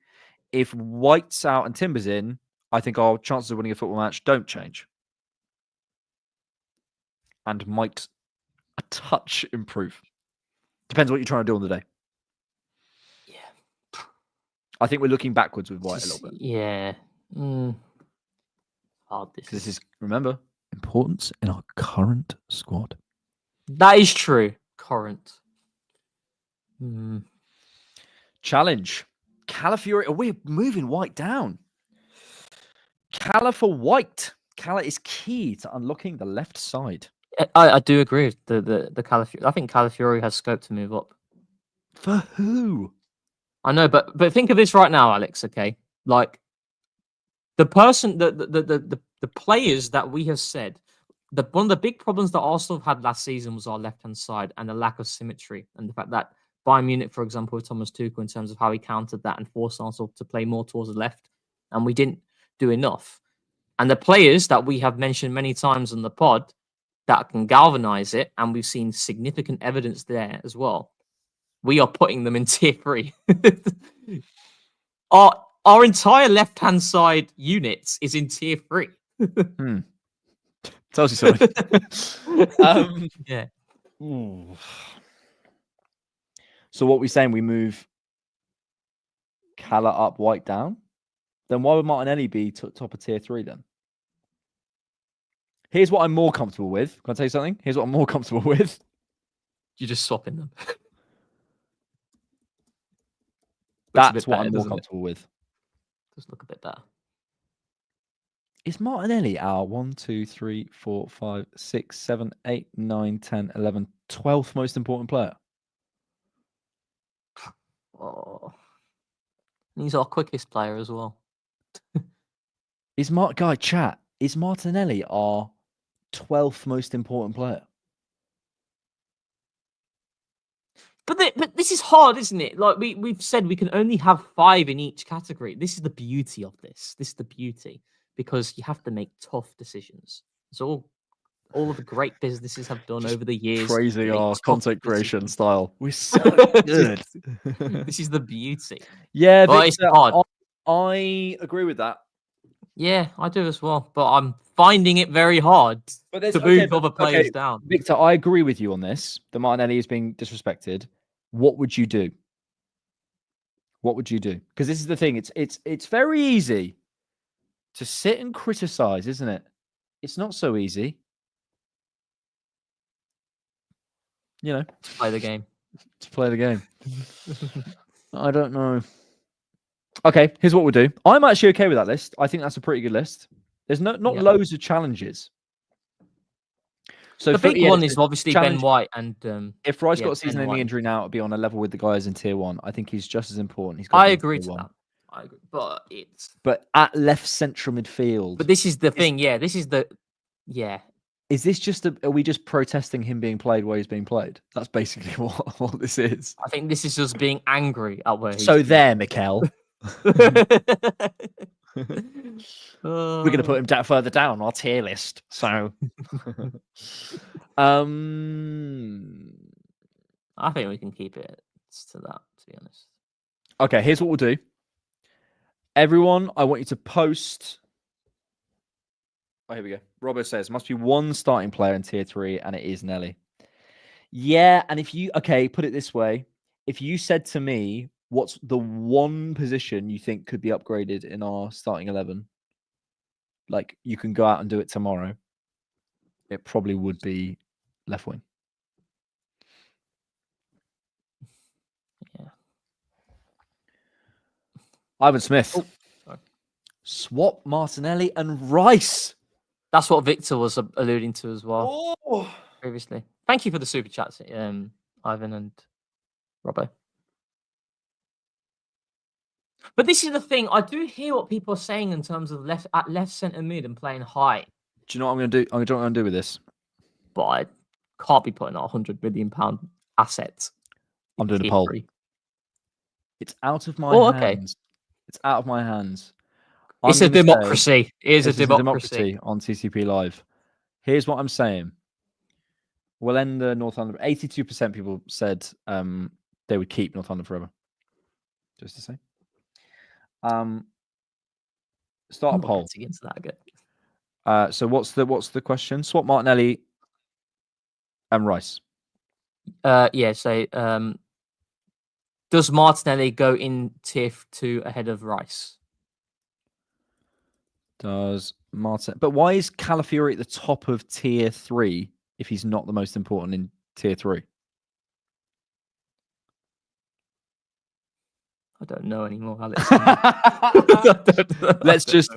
A: If White's out and Timber's in, I think our chances of winning a football match don't change. And might a touch improve. Depends what you're trying to do on the day.
B: Yeah.
A: I think we're looking backwards with White a little bit.
B: Yeah. Hard
A: This is, remember, importance in our current squad.
B: That is true. Current.
A: Challenge. Calafiori. Oh, we're moving White down. Cala for White. Cala is key to unlocking the left side.
B: I do agree with the Calafiori. I think Calafiori has scope to move up.
A: For who?
B: I know, but think of this right now, Alex. Okay, like the players that we have said. One of the big problems that Arsenal had last season was our left-hand side and the lack of symmetry, and the fact that Bayern Munich, for example, with Thomas Tuchel, in terms of how he countered that and forced Arsenal to play more towards the left, and we didn't do enough. And the players that we have mentioned many times on the pod that can galvanize it, and we've seen significant evidence there as well. We are putting them in tier 3. Our entire left-hand side units is in tier 3.
A: Tells you something.
B: Yeah.
A: Ooh. So what we saying? We move Cala up, White down. Then why would Martinelli be top of tier 3 then? Here's what I'm more comfortable with. Can I tell you something? Here's what I'm more comfortable with.
B: You're just swapping them.
A: That's what I'm more comfortable with.
B: Does look a bit better.
A: Is Martinelli our 1, 2, 3, 4, 5, 6, 7, 8, 9, 10, 11, 12th most important player?
B: Oh, he's our quickest player as well.
A: Is Martinelli our 12th most important player?
B: But this is hard, isn't it? Like we've said, we can only have 5 in each category. This is the beauty of this. This is the beauty, because you have to make tough decisions. It's all of the great businesses have done over the years.
A: Praising our content creation style. We're so good.
B: This is the beauty.
A: Yeah,
B: But
A: Victor,
B: it's hard.
A: I agree with that.
B: Yeah, I do as well. But I'm finding it very hard to move other players down.
A: Victor, I agree with you on this. The Martinelli is being disrespected. What would you do? What would you do? Because this is the thing. It's very easy to sit and criticize, isn't it? It's not so easy. You know,
B: To play the game.
A: To play the game. I don't know. Okay, here's what we'll do. I'm actually okay with that list. I think that's a pretty good list. There's not loads of challenges. So
B: the big one is obviously Ben White, and
A: if Rice got a season-ending injury now, it'd be on a level with the guys in tier 1. I think he's just as important.
B: I agree to that. I agree, but
A: at left central midfield.
B: But this is the thing. Yeah, this is the
A: Is this just are we just protesting him being played where he's being played? That's basically what this is.
B: I think this is just being angry at where he's
A: Mikel. We're going to put him further down on our tier list. So,
B: I think we can keep it to that, to be honest.
A: Okay, here's what we'll do. Everyone, I want you to post. Oh, here we go. Robbo says, must be one starting player in tier 3, and it is Nelly. Yeah, and put it this way. If you said to me, what's the one position you think could be upgraded in our starting 11? Like, you can go out and do it tomorrow. It probably would be left wing.
B: Yeah.
A: Ivan Smith. Swap Martinelli and Rice.
B: That's what Victor was alluding to as well previously. Thank you for the super chats, Ivan and Robbo. But this is the thing. I do hear what people are saying in terms of left centre mid and playing high.
A: Do you know what I'm going to do? I'm going to do with this.
B: But I can't be putting a £100 million asset.
A: I'm doing a poll. 3. It's out of my hands. Okay. It's out of my hands.
B: It's a democracy. It is a democracy
A: on TCP Live. Here's what I'm saying. We'll end the Northampton. 82% people said they would keep Northampton forever. Just to say. Start a poll.
B: Against that again.
A: So what's the question? Swap Martinelli and Rice.
B: So does Martinelli go in tier 2 ahead of Rice?
A: Does Martin? But why is Calafiori at the top of tier 3 if he's not the most important in tier 3?
B: I don't know anymore, Alex.
A: Let's just.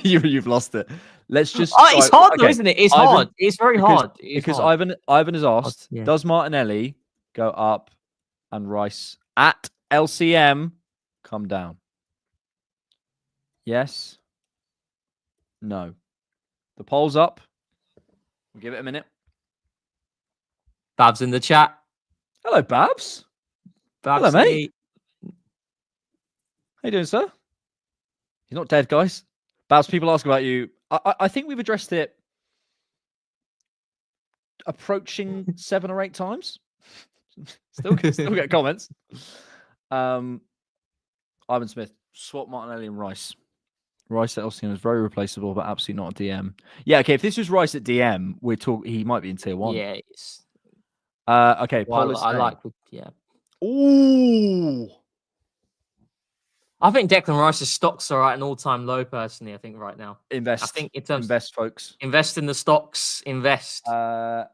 A: You've lost it. Let's just.
B: It's hard, though, isn't it? It's hard. It's very hard.
A: Because Ivan has asked, does Martinelli go up and Rice at LCM come down? Yes. No. The poll's up. We'll give it a minute.
B: Babs in the chat.
A: Hello, Babs. Hello, mate. How you doing, sir? He's not dead, guys. Babs, people ask about you. I think we've addressed it approaching 7 or 8 times. Still get comments. Ivan Smith, swap Martinelli and Rice. Rice at LCM is very replaceable, but absolutely not a DM. Yeah, okay. If this was Rice at DM, he might be in tier 1.
B: Yeah, it's,
A: Okay,
B: well,
A: Paul is
B: I
A: saying.
B: like. Yeah,
A: Ooh.
B: I think Declan Rice's stocks are at an all-time low. Personally, I think right now.
A: Invest.
B: I think in terms
A: invest, folks.
B: invest in the stocks. Invest
A: For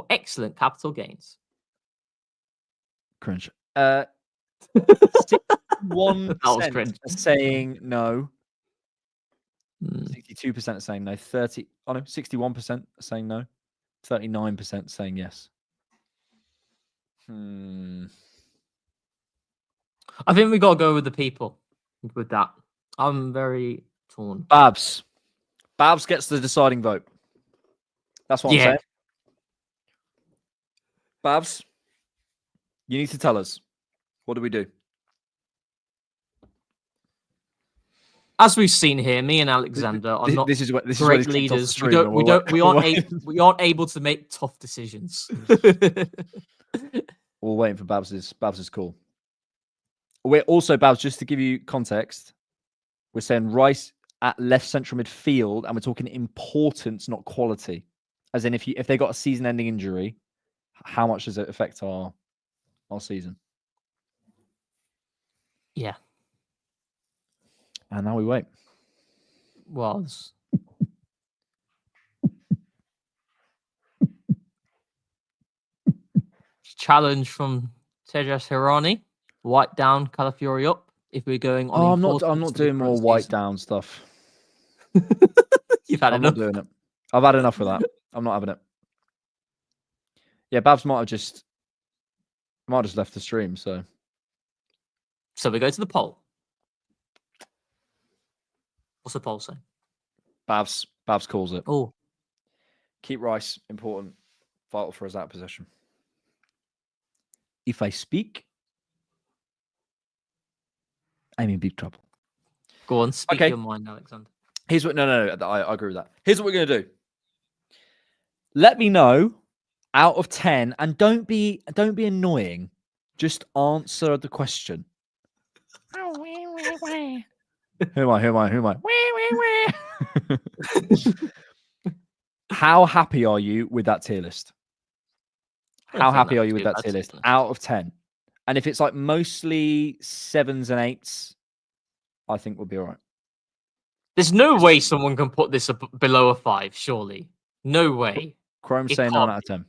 B: excellent capital gains.
A: cringe. 61%
B: That was cringe.
A: are saying no.
B: Hmm.
A: 62% are saying no. 61% are saying no. 39% saying yes.
B: I think we gotta go with the people with that. I'm very torn.
A: Babs gets the deciding vote. That's what I'm saying. Babs, you need to tell us. What do we do?
B: As we've seen here, me and Alexander are not
A: this is
B: great leaders. We aren't able to make tough decisions.
A: We're waiting for Babs's call. We're also, Babs, just to give you context, we're saying Rice at left central midfield, and we're talking importance, not quality. As in, if they got a season-ending injury, how much does it affect our season?
B: Yeah.
A: And now we wait.
B: Was challenge from Tejas Hirani. White down, Calafiori up. If we're going on,
A: I'm not doing more white down stuff.
B: You've had
A: I'm
B: enough.
A: not doing it. I've had enough of that. I'm not having it. Yeah, Babs might have just left the stream. So
B: we go to the poll. What's the poll say?
A: Babs calls it.
B: Oh,
A: Keep Rice important, vital for us out of possession. If I speak, I'm in big trouble.
B: go on, speak your mind, Alexander.
A: Here's what. No, I agree with that. Here's what we're gonna do. Let me know out of 10, and don't be annoying. Just answer the question. Who am I? How happy are you with that tier list? How happy are you with that tier list out of 10? And if it's like mostly 7s and 8s, I think we'll be all right.
B: There's no way someone can put this below a 5, surely. No way.
A: Chrome saying 9 out of 10.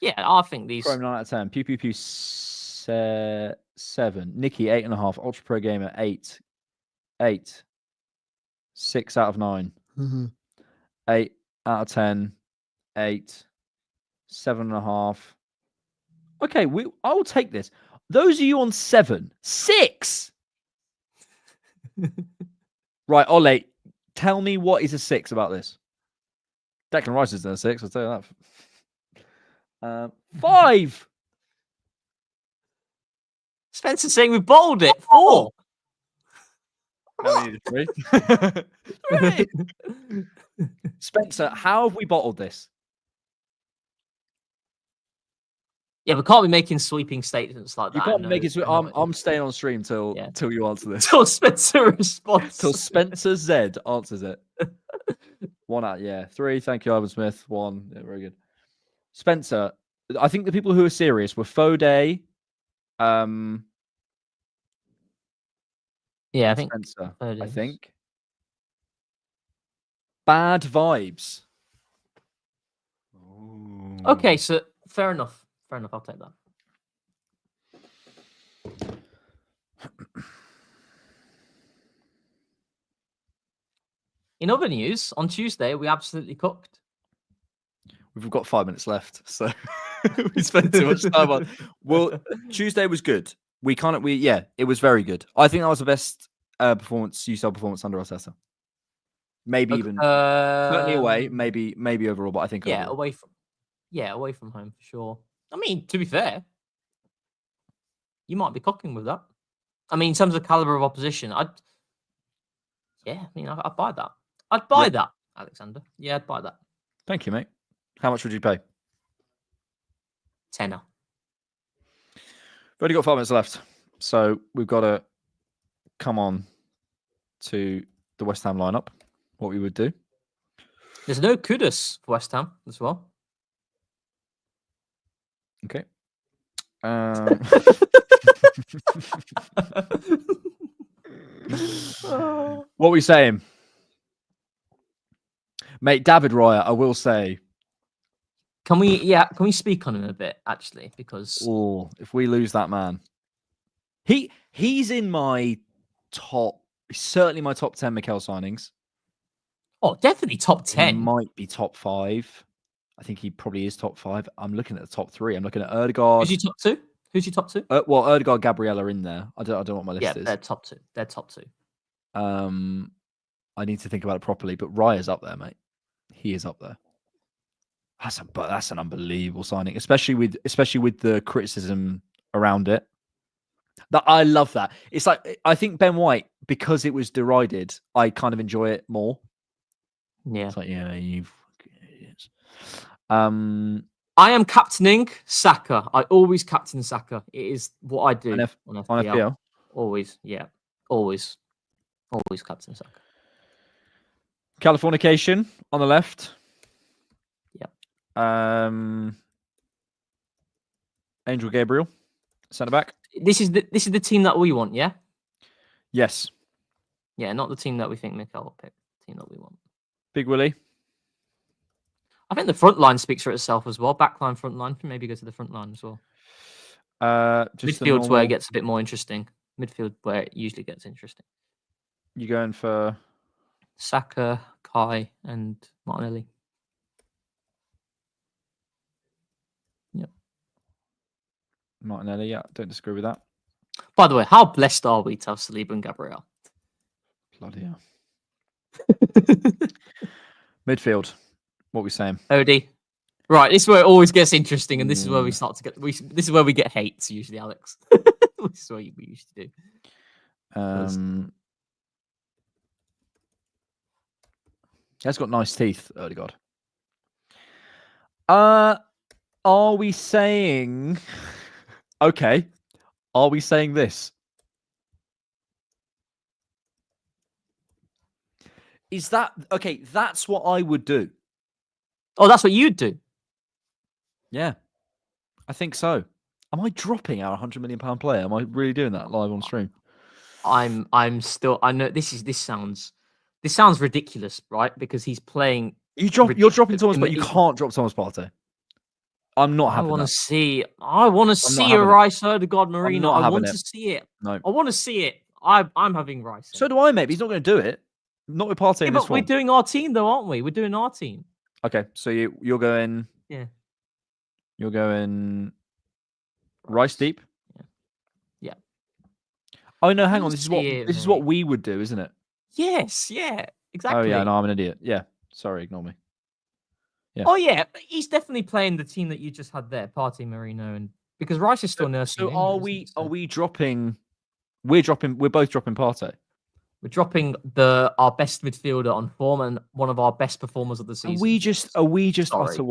B: Yeah, I think these.
A: Chrome 9 out of 10. Pew Pew Pew 7. Nikki 8.5. Ultra Pro Gamer 8. 8. 6 out of 9. 8 out of 10. 8. 7.5. Okay, I will take this. Those of you on 7. 6. Right, Ole, tell me what is a 6 about this. Declan Rice isn't a 6, I'll tell you that. 5.
B: Spencer saying we bowled it. 4.
A: Now we need a 3. 3. Spencer, how have we bottled this?
B: Yeah, we can't be making sweeping statements like that.
A: You can't make it. I'm staying on stream till you answer this.
B: Till Spencer responds.
A: Till Spencer Z answers it. 1 out, 3. Thank you, Ivan Smith. 1, very good. Spencer, I think the people who are serious were Fode.
B: I think
A: Spencer. I think. Bad vibes.
B: Ooh. Okay, so fair enough. I'll take that. In other news, on Tuesday, we absolutely cooked.
A: We've got 5 minutes left, so we spent too much time on. Well, Tuesday was good. It was very good. I think that was the best UCL performance under Arteta. Maybe even certainly away, maybe overall, but I think overall.
B: away from home for sure. I mean, to be fair, you might be cocking with that. I mean, in terms of caliber of opposition, I'd buy that. I'd buy that, Alexander. Yeah, I'd buy that.
A: Thank you, mate. How much would you pay?
B: Tenner.
A: We've only got 5 minutes left, so we've got to come on to the West Ham lineup, what we would do.
B: There's no Kudus for West Ham as well.
A: Okay. What are we saying? Mate, David Raya, I will say.
B: Can we speak on him a bit, actually? Because
A: if we lose that man. He's in my top, certainly my top 10 Mikel signings.
B: Oh, definitely top
A: He
B: 10.
A: might be top 5. I think he probably is top 5. I'm looking at the top 3. I'm looking at Ødegaard.
B: Who's your top 2? Who's your top 2?
A: Well, Ødegaard, Gabriel are in there. I don't know what my list is.
B: They're top 2. They're top 2.
A: I need to think about it properly, but Raya's up there, mate. He is up there. That's an unbelievable signing, especially with the criticism around it. That I love that. It's like, I think Ben White, because it was derided, I kind of enjoy it more.
B: Yeah.
A: It's like, yeah, you idiots.
B: I am captaining Saka. I always captain Saka. It is what I do on FPL. Always, yeah. Always captain Saka.
A: Californication on the left.
B: Yeah.
A: Angel Gabriel, centre back.
B: This is the team that we want, yeah?
A: Yes.
B: Yeah, not the team that we think Mikel will pick. The team that we want.
A: Big Willie.
B: I think the front line speaks for itself as well. Back line, front line. Maybe go to the front line as well.
A: Just
B: midfield's where it gets a bit more interesting. Midfield where it usually gets interesting.
A: You going for
B: Saka, Kai, and Martinelli. Yep.
A: Martinelli, yeah, don't disagree with that.
B: By the way, how blessed are we to have Saliba and Gabriel?
A: Bloody hell. Midfield. What are we saying?
B: Odie. Right, this is where it always gets interesting, and this is where we start to get. This is where we get hates usually, Alex. This is what we used to do.
A: He's got nice teeth, Ødegaard. Are we saying? Okay. Are we saying this? Is that okay? That's what I would do.
B: Oh, that's what you'd do.
A: Yeah, I think so. Am I dropping our £100 million player? Am I really doing that live on stream?
B: I'm still. I know this sounds ridiculous, right? Because he's playing.
A: You're dropping Thomas, but you can't drop Thomas Partey. I'm not having that.
B: I want to see a Rice Ødegaard Marino. I want to see it.
A: No.
B: I want to see it. I'm having Rice.
A: So do I, mate. He's not going to do it. Not with Partey in this form.
B: We're doing our team, though, aren't we? We're doing our team.
A: Okay, so you're going.
B: Yeah.
A: You're going Rice deep.
B: Yeah.
A: Oh no, hang on. This is what we would do, isn't it?
B: Yes. Yeah. Exactly.
A: Oh yeah. No, I'm an idiot. Yeah. Sorry. Ignore me. Yeah.
B: Oh yeah, he's definitely playing the team that you just had there, Partey, Marino, and because Rice is still nursing.
A: So are we dropping? We're both dropping Partey.
B: We're dropping our best midfielder on form and one of our best performers of the season.
A: Are we just utter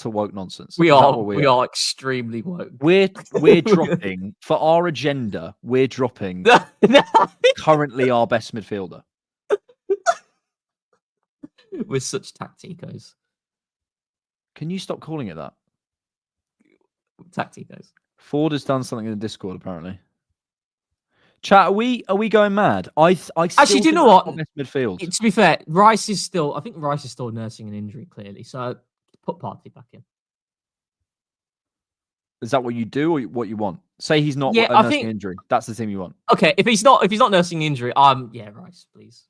A: woke nonsense?
B: We are extremely woke.
A: We're dropping for our agenda. We're dropping currently our best midfielder.
B: We're such tacticos.
A: Can you stop calling it that?
B: Tacticos.
A: Ford has done something in the Discord apparently. Chat, are we going mad? I
B: actually, do you know what?
A: Best midfield.
B: To be fair, Rice is still nursing an injury clearly. So put Partey back in.
A: Is that what you do or what you want? Say he's not nursing an injury. That's the team you want.
B: Okay, if he's not nursing injury, Rice, please.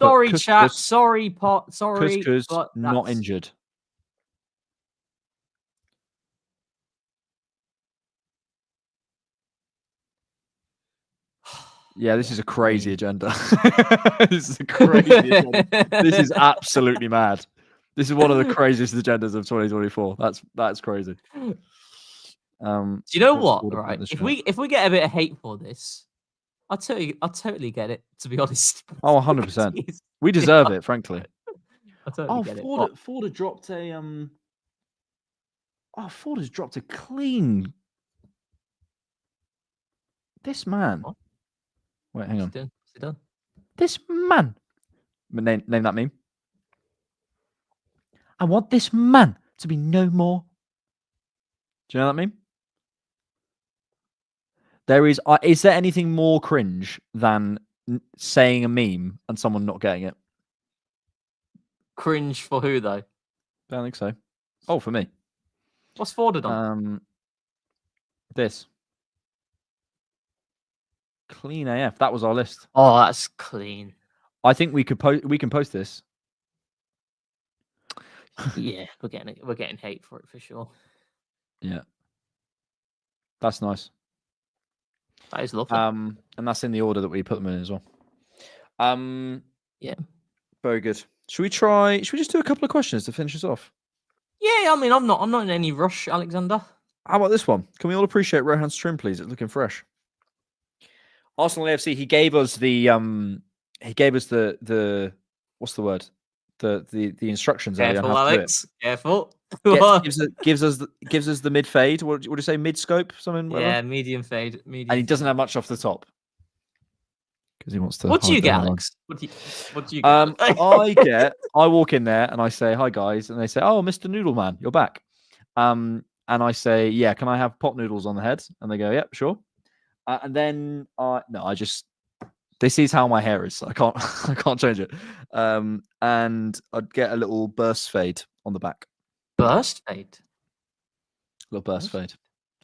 B: Sorry, chat. Sorry, sorry.
A: Couscous not injured. Yeah, this is a crazy agenda. This is a crazy agenda. This is absolutely mad. This is one of the craziest agendas of 2024. That's crazy.
B: Do you know what? Right, if we get a bit of hate for this, I'll totally get it. To be honest.
A: Oh, 100%. We deserve it, frankly.
B: I totally get it.
A: Ford has dropped a Ford has dropped a clean. This man.
B: What?
A: Wait, hang on.
B: What's he done?
A: this man. Name that meme. I want this man to be no more. Do you know that meme? There is. Is there anything more cringe than saying a meme and someone not getting it?
B: Cringe for who though?
A: I don't think so. Oh, for me.
B: What's forwarded on?
A: This. Clean AF. That was our list.
B: Oh, that's clean.
A: I think we can post this.
B: Yeah, we're getting hate for it for sure.
A: Yeah. That's nice.
B: That is lovely.
A: And that's in the order that we put them in as well.
B: Yeah.
A: Very good. Should we just do a couple of questions to finish us off?
B: Yeah, I mean, I'm not in any rush, Alexander.
A: How about this one? Can we all appreciate Rohan's trim, please? It's looking fresh. Arsenal AFC. He gave us the what's the word? The instructions.
B: Careful, Alex. Careful.
A: Gives us the mid fade. What would you say? Mid scope? Something. Whatever?
B: Yeah, medium fade. Medium.
A: And he doesn't have much off the top because he wants to.
B: What do you get, Alex? What do you get?
A: I walk in there and I say, "Hi guys," and they say, "Oh, Mr. Noodleman, you're back." And I say, "Yeah, can I have pot noodles on the head?" And they go, "Yep, sure." And then this is how my hair is. I can't change it. And I'd get a little burst fade on the back.
B: Burst fade.
A: Little burst fade.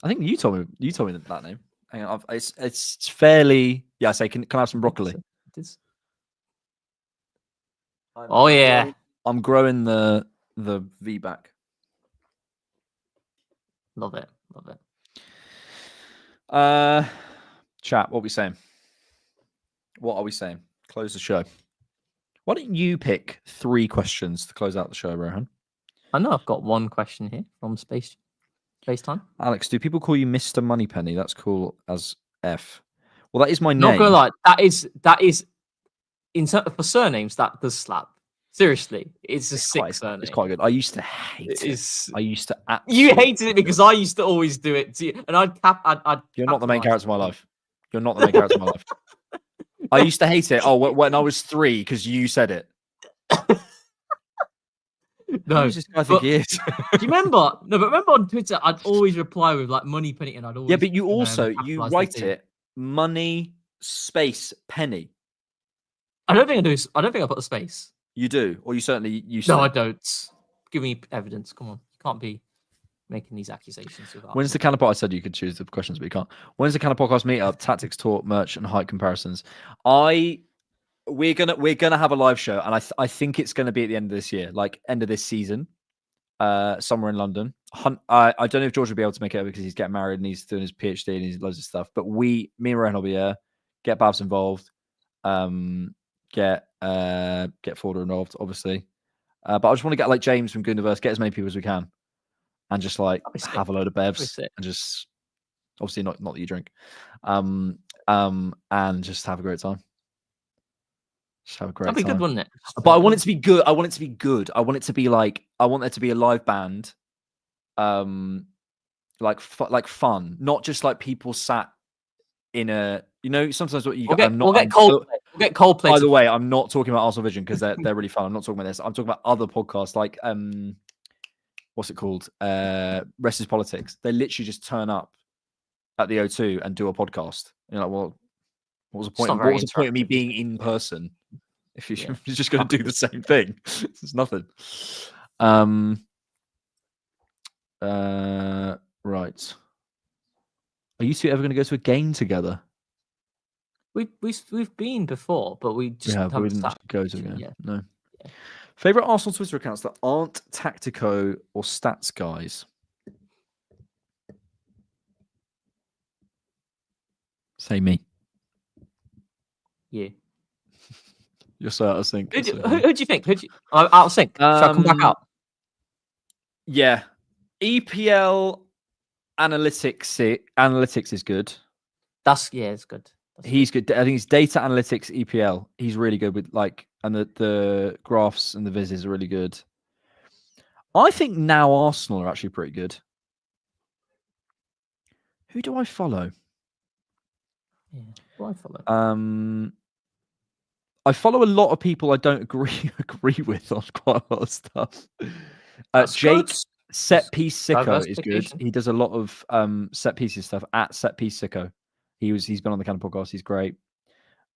A: I think you told me that name. Hang on, it's fairly. Yeah, I say, can I have some broccoli?
B: Oh yeah.
A: I'm growing the V back.
B: Love it.
A: Chat, what are we saying? What are we saying? Close the show. Why don't you pick 3 questions to close out the show, Rohan?
B: I know I've got one question here from Spacetime.
A: Alex, do people call you Mr. Moneypenny? That's cool as F. Well, that is my name.
B: Not gonna lie, that is for surnames that does slap. Seriously, it's a sick surname.
A: It's quite good. I used to hate it. I used to
B: You hated it because I used to always do it to you, and I'd
A: You're not the main character of my life. You're not the main character of my life. I used to hate it. Oh, when I was 3, because you said it.
B: No,
A: who's this guy think he is?
B: Do you remember? No, but remember on Twitter, I'd always reply with like money penny, and I'd always
A: but you also you write it money space penny.
B: I don't think I do. I don't think I put a space.
A: You do, or you certainly used to.
B: No, I don't. Give me evidence. Come on, you can't be making these accusations.
A: When's the Cannonpod? I said you could choose the questions, but you can't. When's the Cannonpod podcast meetup? Tactics talk, merch, and height comparisons. We're gonna have a live show, and I think it's gonna be at the end of this year, like end of this season, somewhere in London. I don't know if George will be able to make it because he's getting married and he's doing his PhD and he's loads of stuff. But me and Rohan will be there. Get Babs involved. Get Forder involved, obviously. But I just want to get like James from Gooniverse, get as many people as we can, and just like have a load of bevs and just obviously not that you drink, and just have a great time. Just have a great time.
B: That'd be good, wouldn't it?
A: But I want it to be good. I want it to be good. I want it to be like I want there to be a live band, like fun, not just like people sat in a. You know, sometimes what you
B: we'll get Coldplay. We'll get Coldplay.
A: By the way, I'm not talking about Arsenal Vision because they're really fun. I'm not talking about this. I'm talking about other podcasts like what's it called? Rest is Politics. They literally just turn up at the O2 and do a podcast. You're like, well, what was the point? What was the point of me being in person if you're just going to do the same thing? It's nothing. Right. Are you two ever going to go to a game together?
B: We've been before, but we just
A: but we didn't go to a game. Yeah. No. Yeah. Favorite Arsenal Twitter accounts that aren't Tactico or Stats guys. Say me.
B: Yeah.
A: You're so out of sync.
B: Who do you think? Out of sync? Shall I come back out?
A: Yeah. EPL analytics is good.
B: It's good.
A: He's good. I think he's data analytics EPL. He's really good with and the graphs and the vises are really good. I think now Arsenal are actually pretty good. Who do I follow?
B: Yeah, who do I follow?
A: I follow a lot of people I don't agree with on quite a lot of stuff. Jake
B: good.
A: Set Piece Sicko is good.
B: Diversification.
A: He does a lot of set pieces stuff at Set Piece Sicko. He's been on the Cannon podcast. He's great.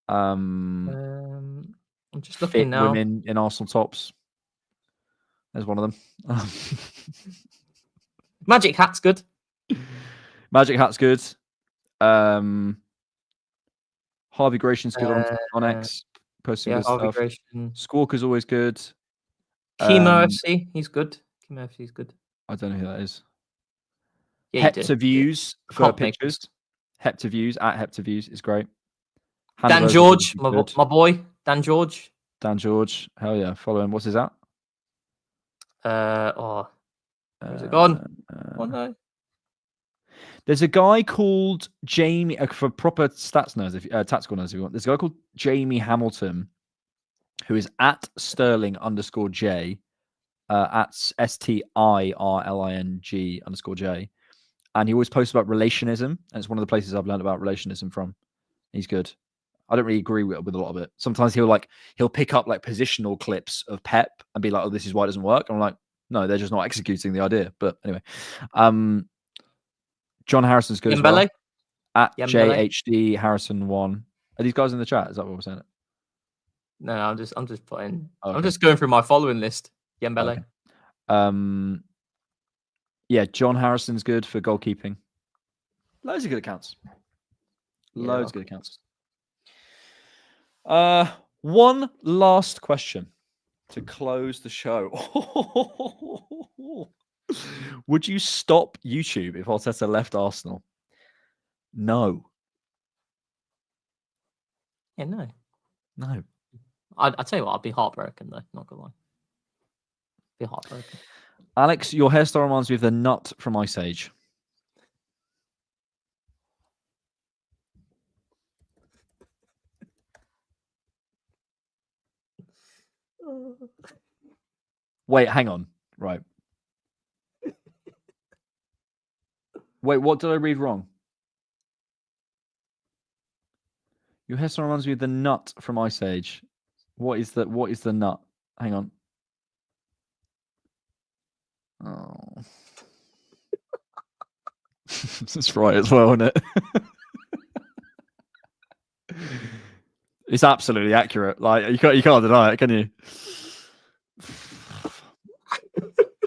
B: I'm just looking
A: Fit
B: now.
A: women in Arsenal tops. There's one of them.
B: Magic Hat's good.
A: Magic Hat's good. Harvey Grayson's good on X. Posting good
B: Harvey
A: stuff.
B: Grayson.
A: Squawker's always good.
B: Chemo FC, he's good. Chemo FC is good.
A: I don't know who that is.
B: Yeah, you do.
A: Heptaviews for
B: Can't make
A: pictures. Heptaviews at Heptaviews is great.
B: Dan
A: Hannah
B: George,
A: Rose is good.
B: my boy, Dan George.
A: Dan George, hell yeah, follow him. What's his at?
B: Where's it gone? Oh no.
A: There's a guy called Jamie for proper stats nerds, tactical nerds if you want. There's a guy called Jamie Hamilton who is at Sterling_J at STIRLING_J, and he always posts about relationism, and it's one of the places I've learned about relationism from. He's good. I don't really agree with a lot of it. Sometimes he'll pick up like positional clips of Pep and be like, "Oh, this is why it doesn't work." And I'm like, "No, they're just not executing the idea." But anyway, John Harrison's good as well. At JHD Harrison 1. Are these guys in the chat? Is that what we're saying?
B: No, I'm just putting.
A: Okay.
B: I'm just going through my following list. Yembele.
A: Okay. Yeah, John Harrison's good for goalkeeping. Loads of good accounts. Loads of good accounts. One last question to close the show. Would you stop YouTube if Arteta left Arsenal? No.
B: Yeah, no.
A: No.
B: I'd tell you what, I'd be heartbroken though. Not gonna lie. Be heartbroken.
A: Alex, your hairstyle reminds me of the nut from Ice Age. Wait, hang on. Right. Wait, what did I read wrong? Your hairstyle reminds me of the nut from Ice Age. What is the nut? Hang on. Oh. That's right as well, isn't it? It's absolutely accurate. Like you can't deny it, can you?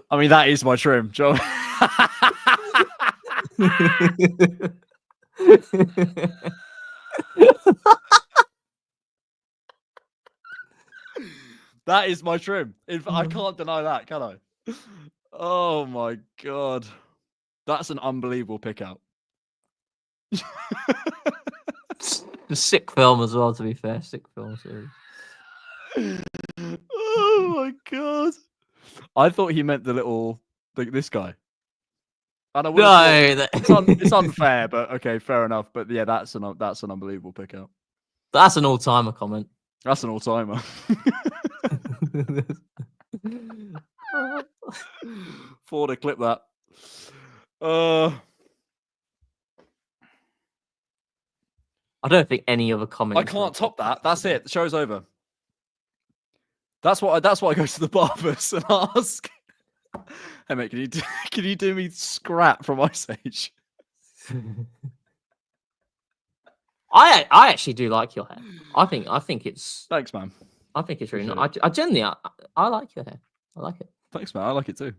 A: I mean, that is my trim, Joe. That is my trim. I can't deny that, can I? Oh my god. That's an unbelievable pick out.
B: The sick film as well, to be fair. Sick film series.
A: Oh my god. I thought he meant the little this guy. And it's unfair, but okay, fair enough. But yeah, that's an unbelievable pick out.
B: That's an all-timer comment.
A: That's an all-timer. Ford to clip that.
B: I don't think any other comment.
A: I can't top that. That's it. The show's over. That's why I go to the barbers and ask, "Hey mate, can you do me scrap from Ice Age?"
B: I actually do like your hair. I think it's.
A: Thanks, man.
B: I think it's really nice. I genuinely I like your hair. I like it.
A: Thanks, man. I like it too.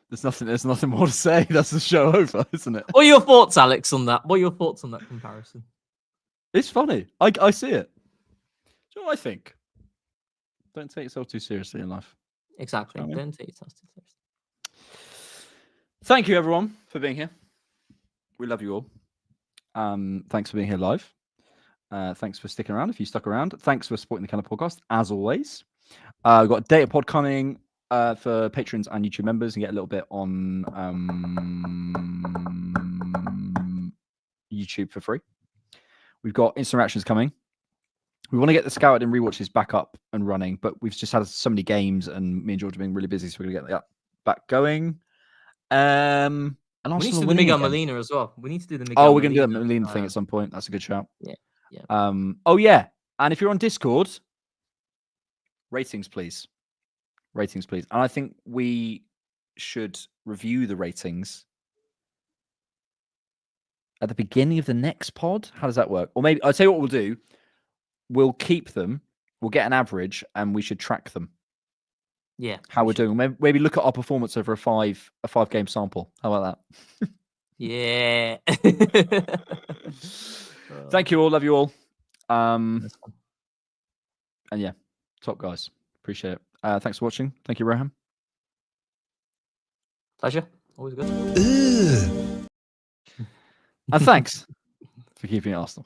A: There's nothing more to say. That's the show over, isn't it?
B: What are your thoughts, Alex, on that? What are your thoughts on that comparison?
A: It's funny. I see it. Do you know what I think? Don't take yourself too seriously in life.
B: Exactly. Don't take yourself too seriously.
A: Thank you, everyone, for being here. We love you all. Thanks for being here live. Thanks for sticking around if you stuck around. Thanks for supporting the Cannon podcast, as always. We've got a data pod coming for patrons and YouTube members and get a little bit on YouTube for free. We've got instant reactions coming. We want to get the scouted and rewatches back up and running, but we've just had so many games and me and George have been really busy, so we're going to get that back going. And
B: We need to
A: Arsenal
B: do the
A: winning
B: Miguel
A: again.
B: Molina as well. We need to do the Miguel
A: Oh, we're going to do that
B: Molina,
A: Molina thing at some point. That's a good shout.
B: Yeah, yeah.
A: Oh, yeah. And if you're on Discord, ratings, please. Ratings, please. And I think we should review the ratings at the beginning of the next pod. How does that work? Or maybe I'll tell you what we'll do. We'll keep them. We'll get an average, and we should track them.
B: Yeah.
A: How we're doing. Maybe look at our performance over a five game sample. How about that?
B: Yeah.
A: Thank you all. Love you all.
B: That's fun.
A: And yeah, top guys. Appreciate it. Thanks for watching. Thank you, Rohan.
B: Pleasure. Always good.
A: And thanks for keeping it Arsenal.